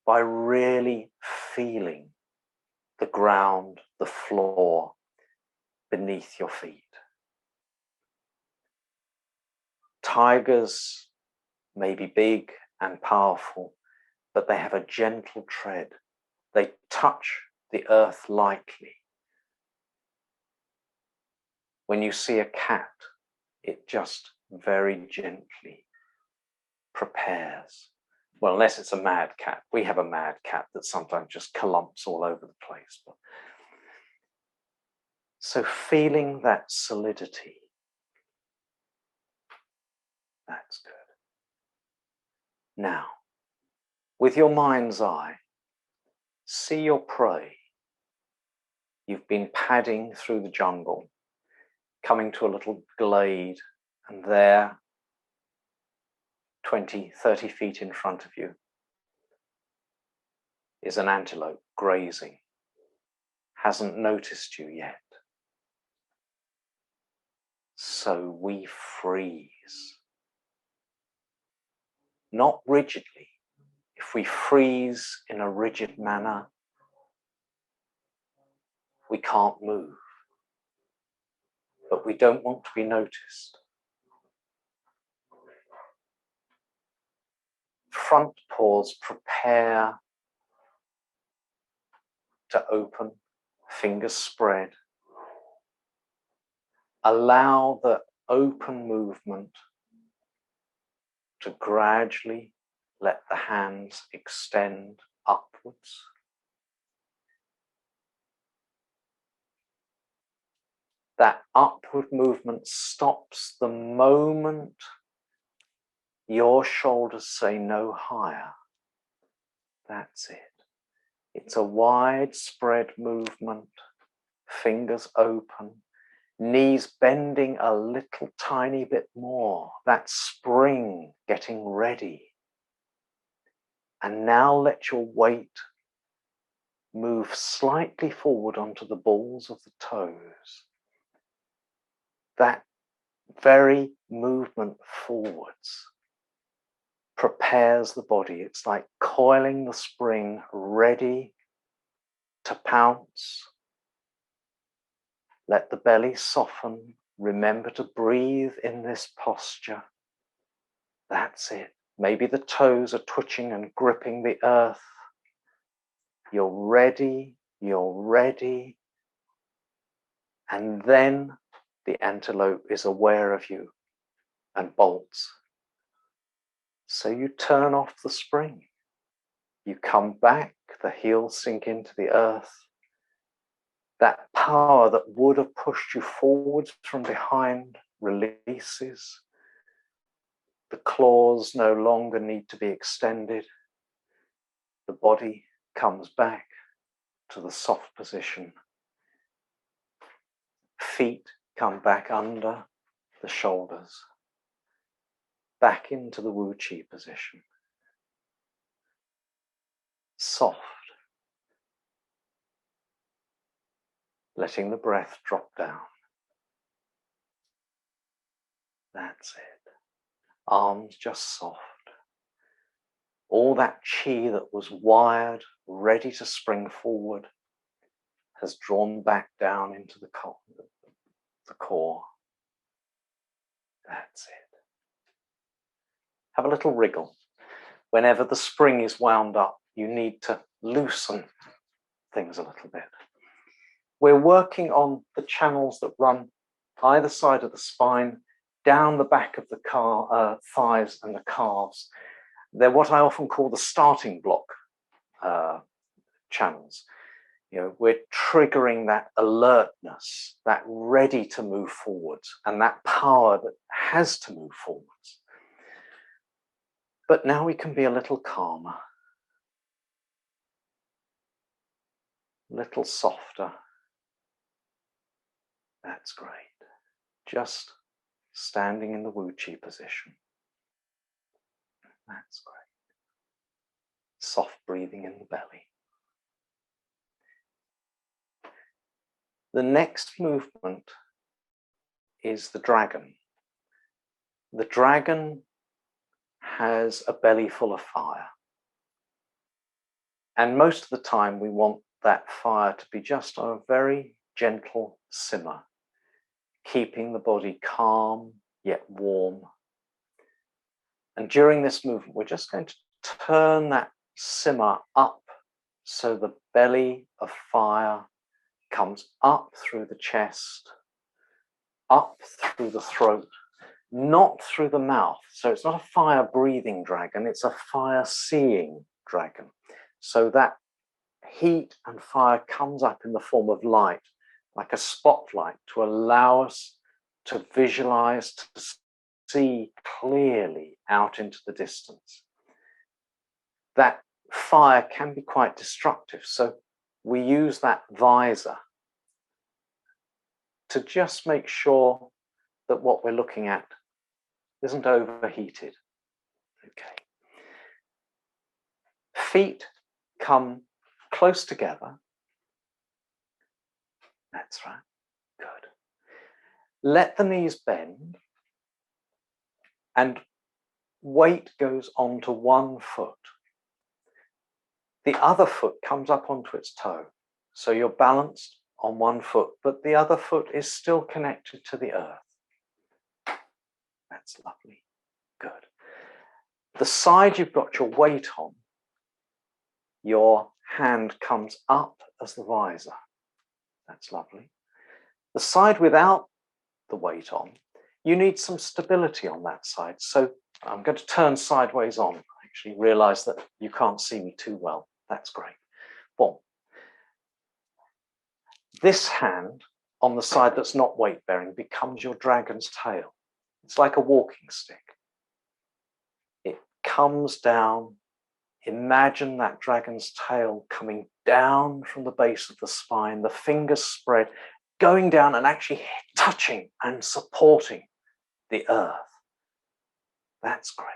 by really feeling the ground, the floor beneath your feet. Tigers may be big and powerful, but they have a gentle tread. They touch the earth lightly. When you see a cat, it just very gently prepares. Well, unless it's a mad cat. We have a mad cat that sometimes just clumps all over the place. So feeling that solidity, that's good. Now, with your mind's eye, see your prey. You've been padding through the jungle, coming to a little glade, and there, 20, 30 feet in front of you, is an antelope grazing. Hasn't noticed you yet. So we freeze. Not rigidly. If we freeze in a rigid manner, we can't move. But we don't want to be noticed. Front paws prepare to open, fingers spread. Allow the open movement to gradually let the hands extend upwards. That upward movement stops the moment your shoulders say no higher. That's it. It's a widespread movement, fingers open, knees bending a little tiny bit more, that spring getting ready. And now let your weight move slightly forward onto the balls of the toes. That very movement forwards prepares the body. It's like coiling the spring, ready to pounce. Let the belly soften. Remember to breathe in this posture. That's it. Maybe the toes are twitching and gripping the earth. You're ready, you're ready. And then the antelope is aware of you and bolts. So you turn off the spring. You come back, the heels sink into the earth. That power that would have pushed you forwards from behind releases. The claws no longer need to be extended. The body comes back to the soft position. Feet come back under the shoulders. Back into the Wu Chi position. Soft. Letting the breath drop down. That's it. Arms just soft. All that chi that was wired, ready to spring forward, has drawn back down into the core. That's it. Have a little wriggle. Whenever the spring is wound up, you need to loosen things a little bit. We're working on the channels that run either side of the spine, down the back of the thighs and the calves. They're what I often call the starting block channels. You know, we're triggering that alertness, that ready to move forwards, and that power that has to move forwards. But now we can be a little calmer, a little softer. That's great. Just standing in the Wu Chi position. That's great. Soft breathing in the belly. The next movement is the dragon. The dragon has a belly full of fire. And most of the time we want that fire to be just on a very gentle simmer, keeping the body calm yet warm. And during this movement, we're just going to turn that simmer up so the belly of fire comes up through the chest, up through the throat, not through the mouth. So it's not a fire-breathing dragon, it's a fire-seeing dragon. So that heat and fire comes up in the form of light, like a spotlight, to allow us to visualize, to see clearly out into the distance. That fire can be quite destructive, so we use that visor to just make sure that what we're looking at isn't overheated. Okay. Feet come close together. That's right. Good. Let the knees bend and weight goes onto one foot. The other foot comes up onto its toe. So you're balanced on one foot, but the other foot is still connected to the earth. That's lovely. Good. The side you've got your weight on, your hand comes up as the visor. That's lovely. The side without the weight on, you need some stability on that side. So I'm going to turn sideways on. I actually realize that you can't see me too well. That's great. Boom. This hand on the side that's not weight bearing becomes your dragon's tail. It's like a walking stick. It comes down. Imagine that dragon's tail coming down from the base of the spine, the fingers spread, going down and actually touching and supporting the earth. That's great.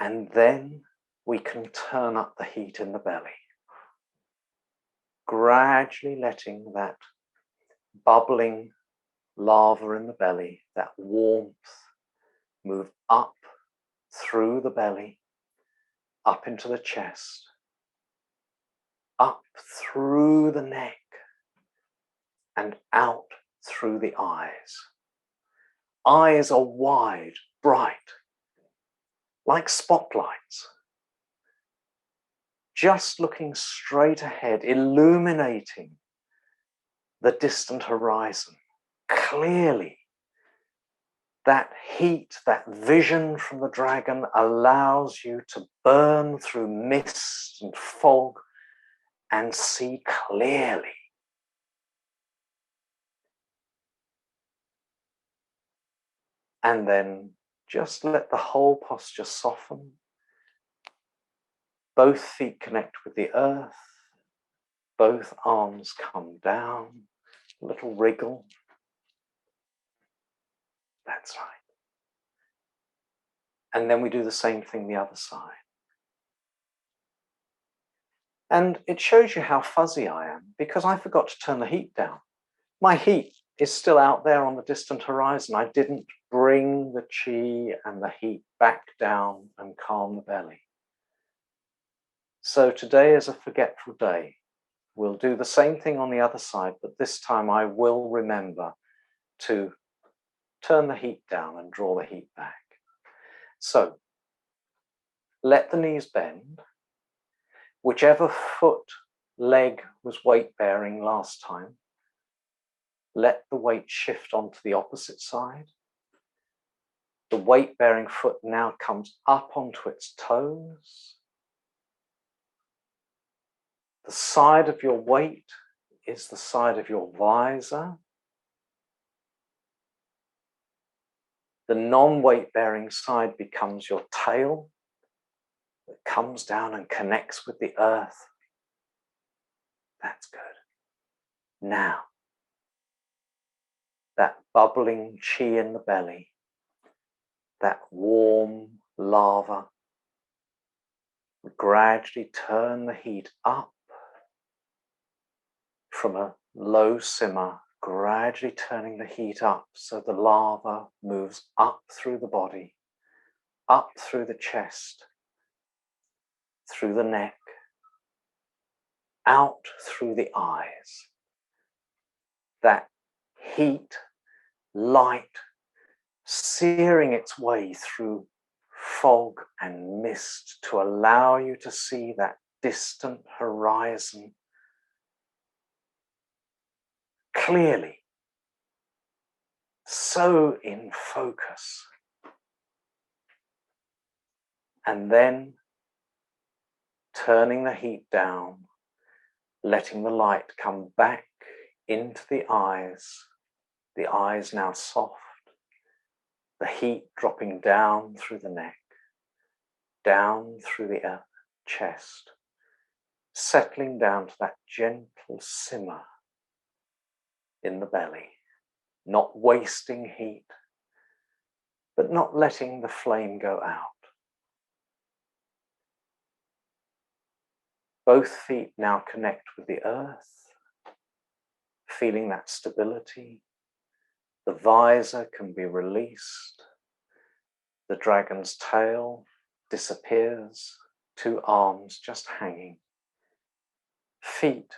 And then we can turn up the heat in the belly, gradually letting that bubbling lava in the belly, that warmth, move up through the belly, up into the chest, up through the neck, and out through the eyes. Eyes are wide, bright, like spotlights, just looking straight ahead, illuminating the distant horizon clearly. That heat, that vision from the dragon allows you to burn through mist and fog and see clearly. And then just let the whole posture soften. Both feet connect with the earth. Both arms come down. A little wriggle. That's right. And then we do the same thing the other side. And it shows you how fuzzy I am because I forgot to turn the heat down. My heat is still out there on the distant horizon. I didn't bring the chi and the heat back down and calm the belly. So today is a forgetful day. We'll do the same thing on the other side, but this time I will remember to turn the heat down and draw the heat back. So let the knees bend. Whichever foot, leg was weight bearing last time, let the weight shift onto the opposite side. The weight-bearing foot now comes up onto its toes. The side of your weight is the side of your visor. The non-weight-bearing side becomes your tail that comes down and connects with the earth. That's good. Now, that bubbling chi in the belly, that warm lava, gradually turn the heat up from a low simmer, gradually turning the heat up so the lava moves up through the body, up through the chest, through the neck, out through the eyes. That heat, light, searing its way through fog and mist to allow you to see that distant horizon clearly, so in focus. And then turning the heat down, letting the light come back into the eyes now soft, the heat dropping down through the neck, down through the chest, settling down to that gentle simmer in the belly, not wasting heat, but not letting the flame go out. Both feet now connect with the earth, feeling that stability. The visor can be released. The dragon's tail disappears, 2 arms just hanging. Feet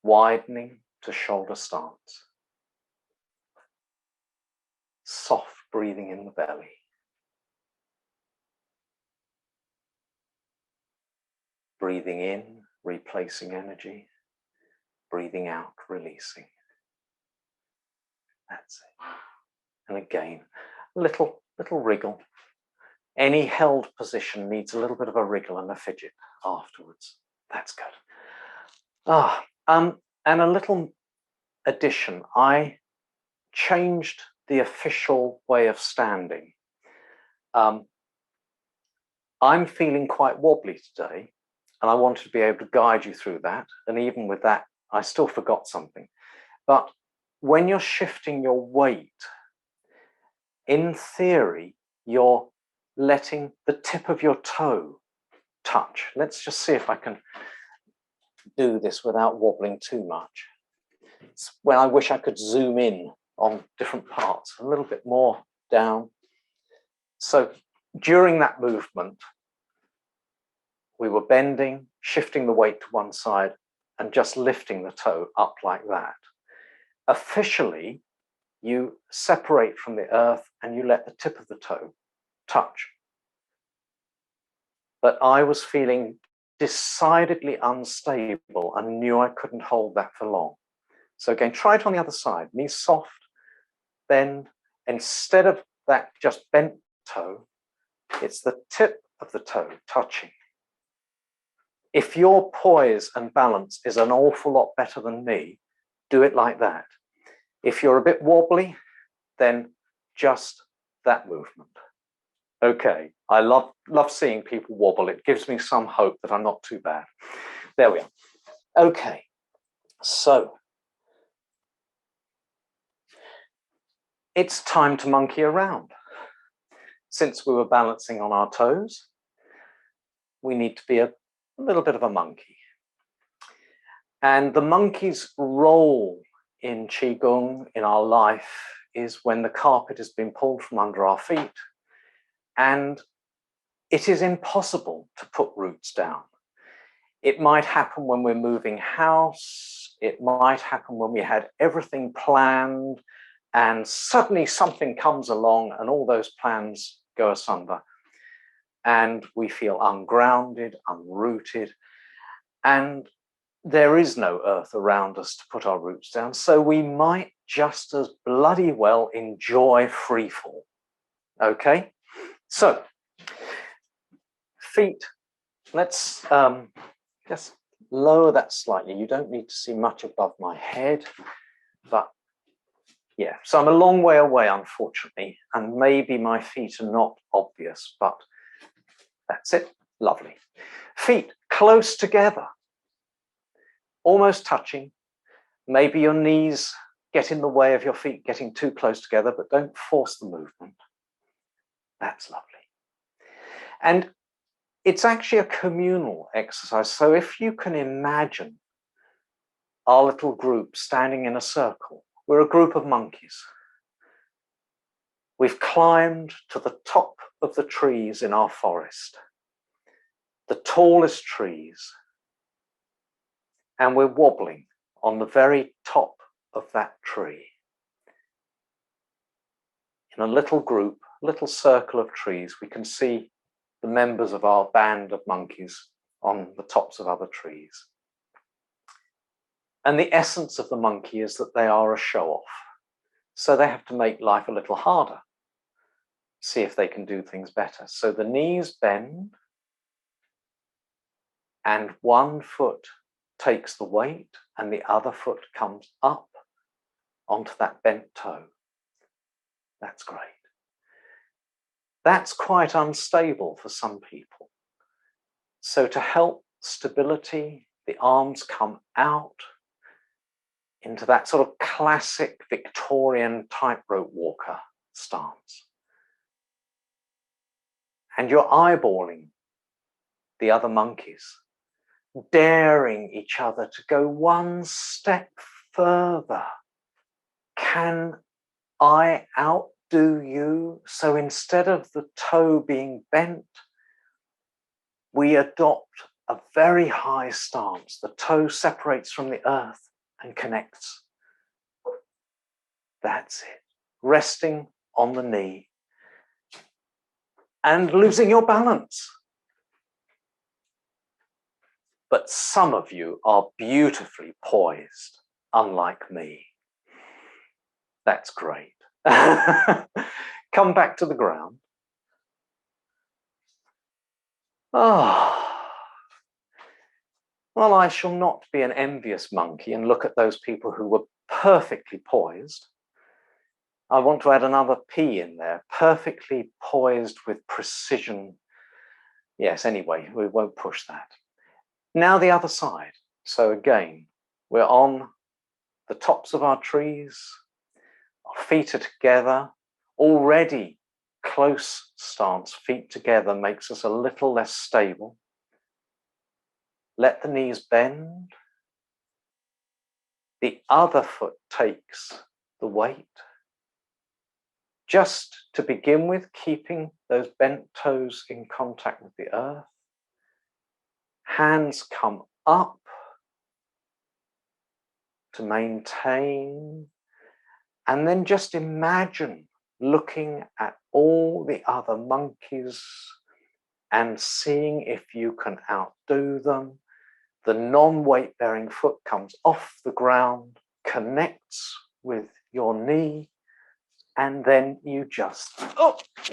widening to shoulder stance. Soft breathing in the belly. Breathing in, replacing energy. Breathing out, releasing. That's it. And again, a little wriggle. Any held position needs a little bit of a wriggle and a fidget afterwards. That's good. And a little addition. I changed the official way of standing. I'm feeling quite wobbly today, and I wanted to be able to guide you through that. And even with that, I still forgot something. But when you're shifting your weight, in theory, you're letting the tip of your toe touch. Let's just see if I can do this without wobbling too much. It's when I wish I could zoom in on different parts, a little bit more down. So during that movement, we were bending, shifting the weight to one side, and just lifting the toe up like that. Officially, you separate from the earth and you let the tip of the toe touch. But I was feeling decidedly unstable and knew I couldn't hold that for long. So again, try it on the other side. Knees soft, bend. Instead of that just bent toe, it's the tip of the toe touching. If your poise and balance is an awful lot better than me, do it like that. If you're a bit wobbly, then just that movement. Okay, I love seeing people wobble. It gives me some hope that I'm not too bad. There we are. Okay, so it's time to monkey around. Since we were balancing on our toes, we need to be a little bit of a monkey. And the monkey's role in Qigong, in our life, is when the carpet has been pulled from under our feet and it is impossible to put roots down. It might happen when we're moving house. It might happen when we had everything planned and suddenly something comes along and all those plans go asunder and we feel ungrounded, unrooted. And there is no earth around us to put our roots down, so we might just as bloody well enjoy free fall. Okay, so feet, let's just lower that slightly. You don't need to see much above my head, but yeah, so I'm a long way away, unfortunately, and maybe my feet are not obvious, but that's it. Lovely. Feet close together, almost touching. Maybe your knees get in the way of your feet getting too close together, but don't force the movement. That's lovely. And it's actually a communal exercise. So if you can imagine our little group standing in a circle, we're a group of monkeys. We've climbed to the top of the trees in our forest, the tallest trees, and we're wobbling on the very top of that tree. In a little group, little circle of trees, we can see the members of our band of monkeys on the tops of other trees. And the essence of the monkey is that they are a show-off. So they have to make life a little harder, see if they can do things better. So the knees bend and one foot takes the weight and the other foot comes up onto that bent toe. That's great. That's quite unstable for some people. So to help stability, the arms come out into that sort of classic Victorian tightrope walker stance. And you're eyeballing the other monkeys, daring each other to go one step further. Can I outdo you? So instead of the toe being bent, we adopt a very high stance. The toe separates from the earth and connects. That's it. Resting on the knee and losing your balance. But some of you are beautifully poised, unlike me. That's great. Come back to the ground. Oh. Well, I shall not be an envious monkey and look at those people who were perfectly poised. I want to add another P in there, perfectly poised with precision. Yes, anyway, we won't push that. Now the other side. So again, we're on the tops of our trees, our feet are together, already close stance, feet together makes us a little less stable. Let the knees bend. The other foot takes the weight. Just to begin with, keeping those bent toes in contact with the earth. Hands come up to maintain. And then just imagine looking at all the other monkeys and seeing if you can outdo them. The non-weight bearing foot comes off the ground, connects with your knee, and then you just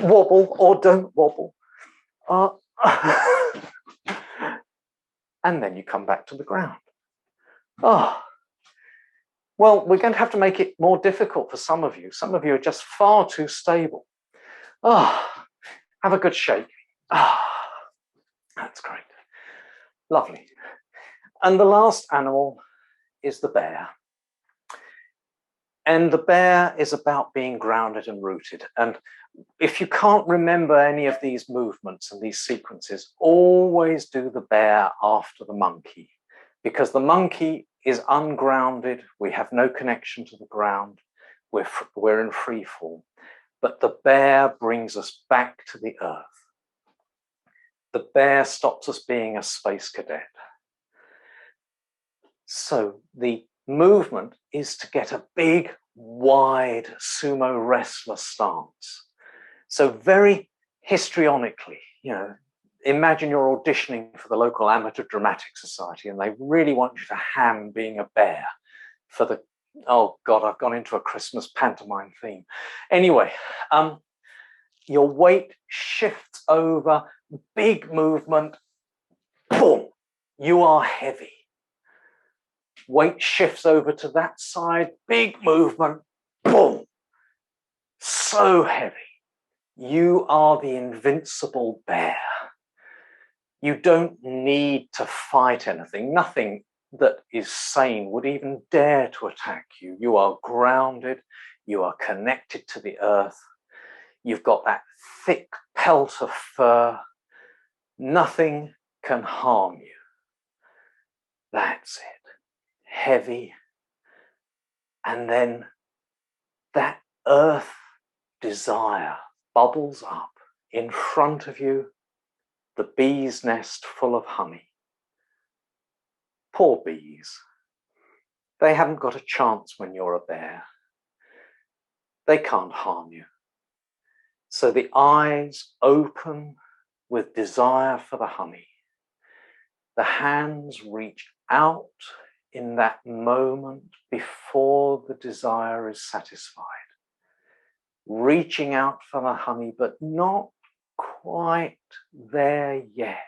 wobble or don't wobble. And then you come back to the ground. Well, we're going to have to make it more difficult for some of you. Some of you are just far too stable. Have a good shake. That's great. Lovely. And the last animal is the bear. And the bear is about being grounded and rooted. And if you can't remember any of these movements and these sequences, always do the bear after the monkey, because the monkey is ungrounded. We have no connection to the ground. We're in free fall. But the bear brings us back to the earth. The bear stops us being a space cadet. So the movement is to get a big, wide sumo wrestler stance. So very histrionically, imagine you're auditioning for the local amateur dramatic society and they really want you to ham being a bear for the, oh God, I've gone into a Christmas pantomime theme. Anyway, your weight shifts over, big movement, boom, you are heavy. Weight shifts over to that side, big movement, boom, so heavy. You are the invincible bear. You don't need to fight anything. Nothing that is sane would even dare to attack you. You are grounded. You are connected to the earth. You've got that thick pelt of fur. Nothing can harm you. That's it. Heavy. And then that earth desire bubbles up in front of you, the bee's nest full of honey. Poor bees. They haven't got a chance when you're a bear. They can't harm you. So the eyes open with desire for the honey. The hands reach out in that moment before the desire is satisfied. Reaching out for the honey, but not quite there yet.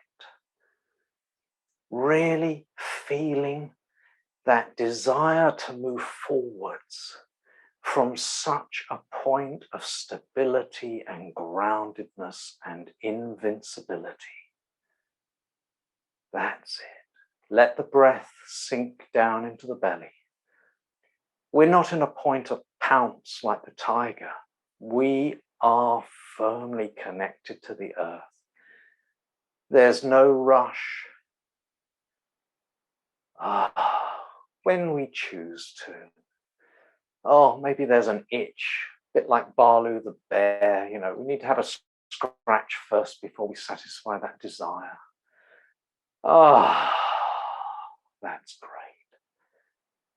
Really feeling that desire to move forwards from such a point of stability and groundedness and invincibility. That's it. Let the breath sink down into the belly. We're not in a point of pounce like the tiger. We are firmly connected to the earth. There's no rush. When we choose to. Oh, maybe there's an itch, a bit like Balu the bear. You know, we need to have a scratch first before we satisfy that desire. That's great.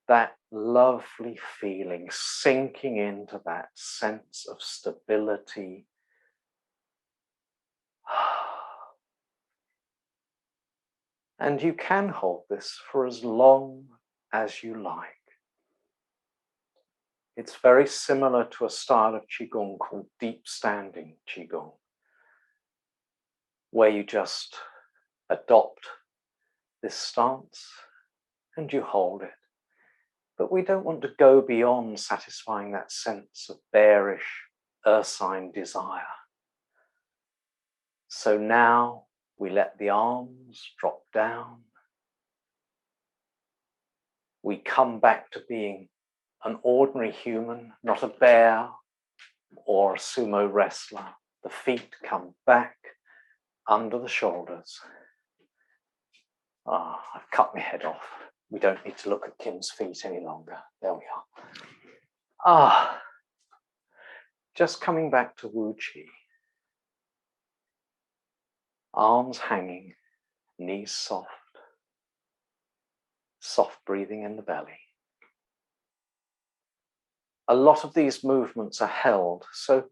That lovely feeling, sinking into that sense of stability. And you can hold this for as long as you like. It's very similar to a style of Qigong called deep standing Qigong, where you just adopt this stance and you hold it. But we don't want to go beyond satisfying that sense of bearish, ursine desire. So now we let the arms drop down. We come back to being an ordinary human, not a bear or a sumo wrestler. The feet come back under the shoulders. I've cut my head off. We don't need to look at Kim's feet any longer. There we are. Just coming back to Wu Qi. Arms hanging, knees soft. Soft breathing in the belly. A lot of these movements are held. So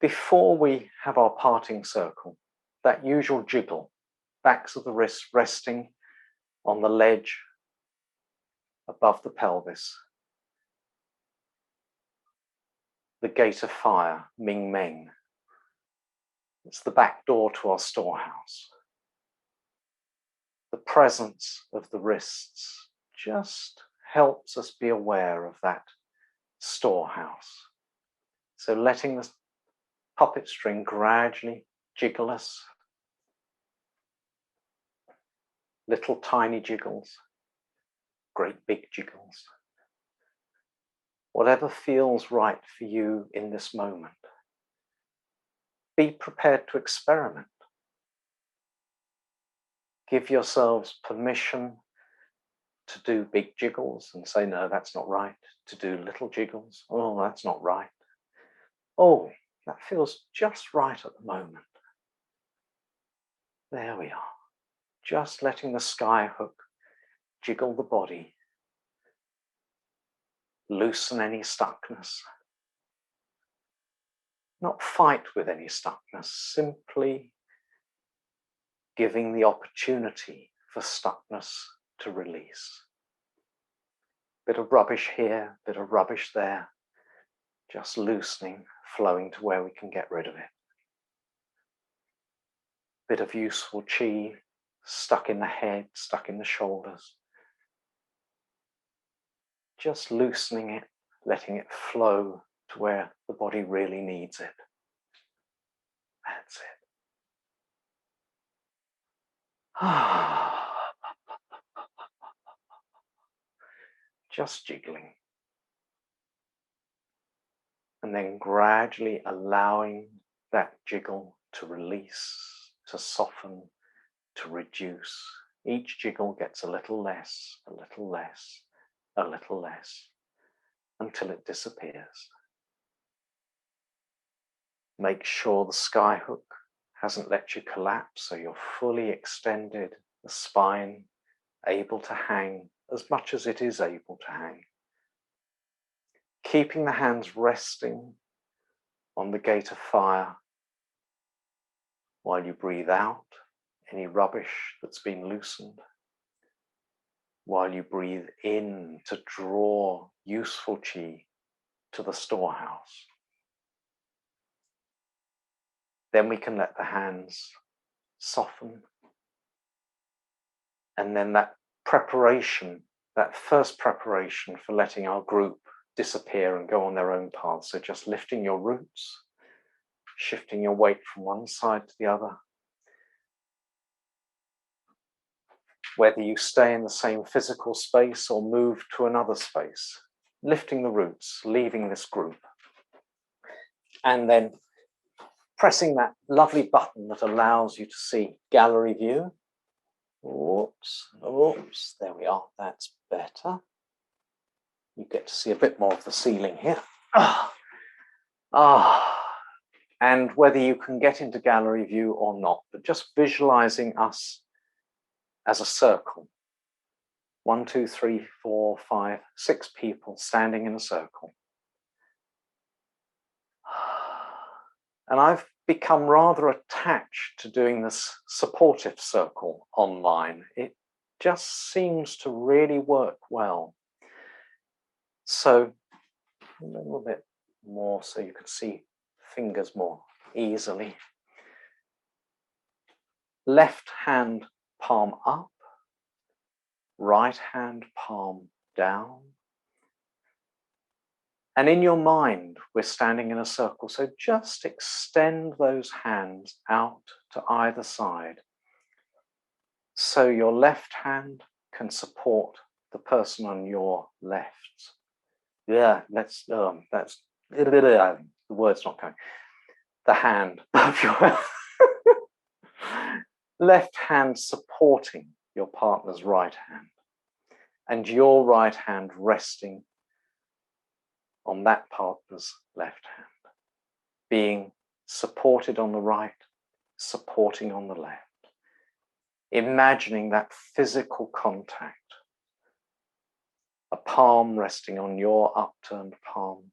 before we have our parting circle, that usual jiggle, backs of the wrists resting on the ledge above the pelvis. The gate of fire, Ming Meng. It's the back door to our storehouse. The presence of the wrists just helps us be aware of that storehouse. So letting the puppet string gradually jiggle us. Little tiny jiggles, great big jiggles. Whatever feels right for you in this moment. Be prepared to experiment. Give yourselves permission to do big jiggles and say, no, that's not right. To do little jiggles, oh, that's not right. Oh, that feels just right at the moment. There we are. Just letting the sky hook jiggle the body. Loosen any stuckness. Not fight with any stuckness, simply giving the opportunity for stuckness to release. Bit of rubbish here, bit of rubbish there, just loosening, flowing to where we can get rid of it. Bit of useful chi stuck in the head, stuck in the shoulders. Just loosening it, letting it flow to where the body really needs it. That's it. Just jiggling. And then gradually allowing that jiggle to release, to soften, to reduce. Each jiggle gets a little less, a little less, a little less, until it disappears. Make sure the skyhook hasn't let you collapse, so you're fully extended, the spine able to hang as much as it is able to hang. Keeping the hands resting on the gate of fire while you breathe out any rubbish that's been loosened, while you breathe in to draw useful chi to the storehouse. Then we can let the hands soften. And then that preparation, that first preparation for letting our group disappear and go on their own path. So just lifting your roots, shifting your weight from one side to the other. Whether you stay in the same physical space or move to another space, lifting the roots, leaving this group. And then pressing that lovely button that allows you to see gallery view. Oops, oops, there we are, that's better. You get to see a bit more of the ceiling here. And whether you can get into gallery view or not, but just visualizing us as a circle. 1, 2, 3, 4, 5, 6 people standing in a circle. And I've become rather attached to doing this supportive circle online. It just seems to really work well. So a little bit more so you can see fingers more easily. Left hand palm up, right hand palm down. And in your mind, we're standing in a circle. So just extend those hands out to either side. So your left hand can support the person on your left. Yeah, that's the word's not coming. The hand of your left hand supporting your partner's right hand, and your right hand resting on that partner's left hand, being supported on the right, supporting on the left. Imagining that physical contact, a palm resting on your upturned palm,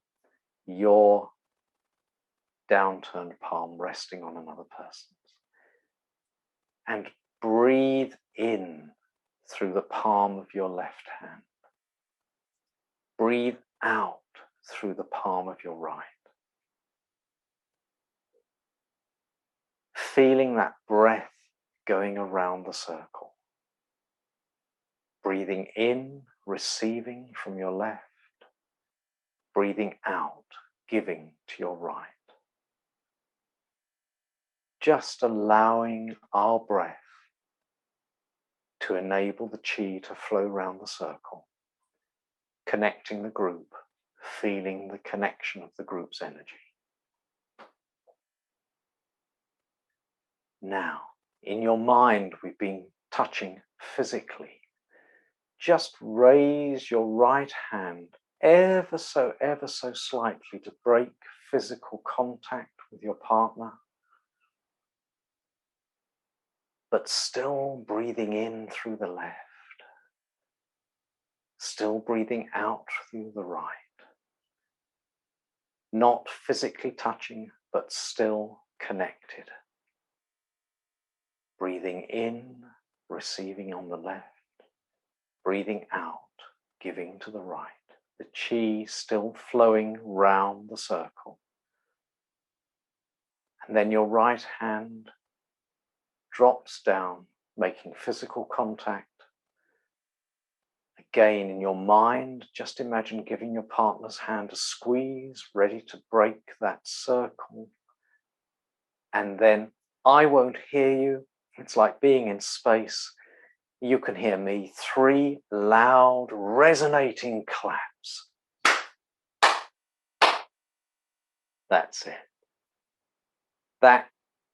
your downturned palm resting on another person's. And breathe in through the palm of your left hand. Breathe out through the palm of your right. Feeling that breath going around the circle. Breathing in, receiving from your left. Breathing out, giving to your right. Just allowing our breath to enable the chi to flow around the circle. Connecting the group, feeling the connection of the group's energy. Now, in your mind, we've been touching physically. Just raise your right hand ever so slightly to break physical contact with your partner, but still breathing in through the left, still breathing out through the right. Not physically touching, but still connected. Breathing in, receiving on the left. Breathing out, giving to the right. The chi still flowing round the circle. And then your right hand drops down, making physical contact. Again, in your mind, just imagine giving your partner's hand a squeeze, ready to break that circle. And then I won't hear you. It's like being in space. You can hear me. 3 loud, resonating claps. That's it. That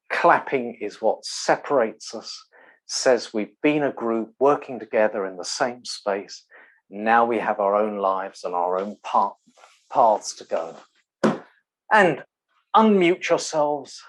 clapping is what separates us, says we've been a group working together in the same space. Now we have our own lives and our own paths to go. And unmute yourselves.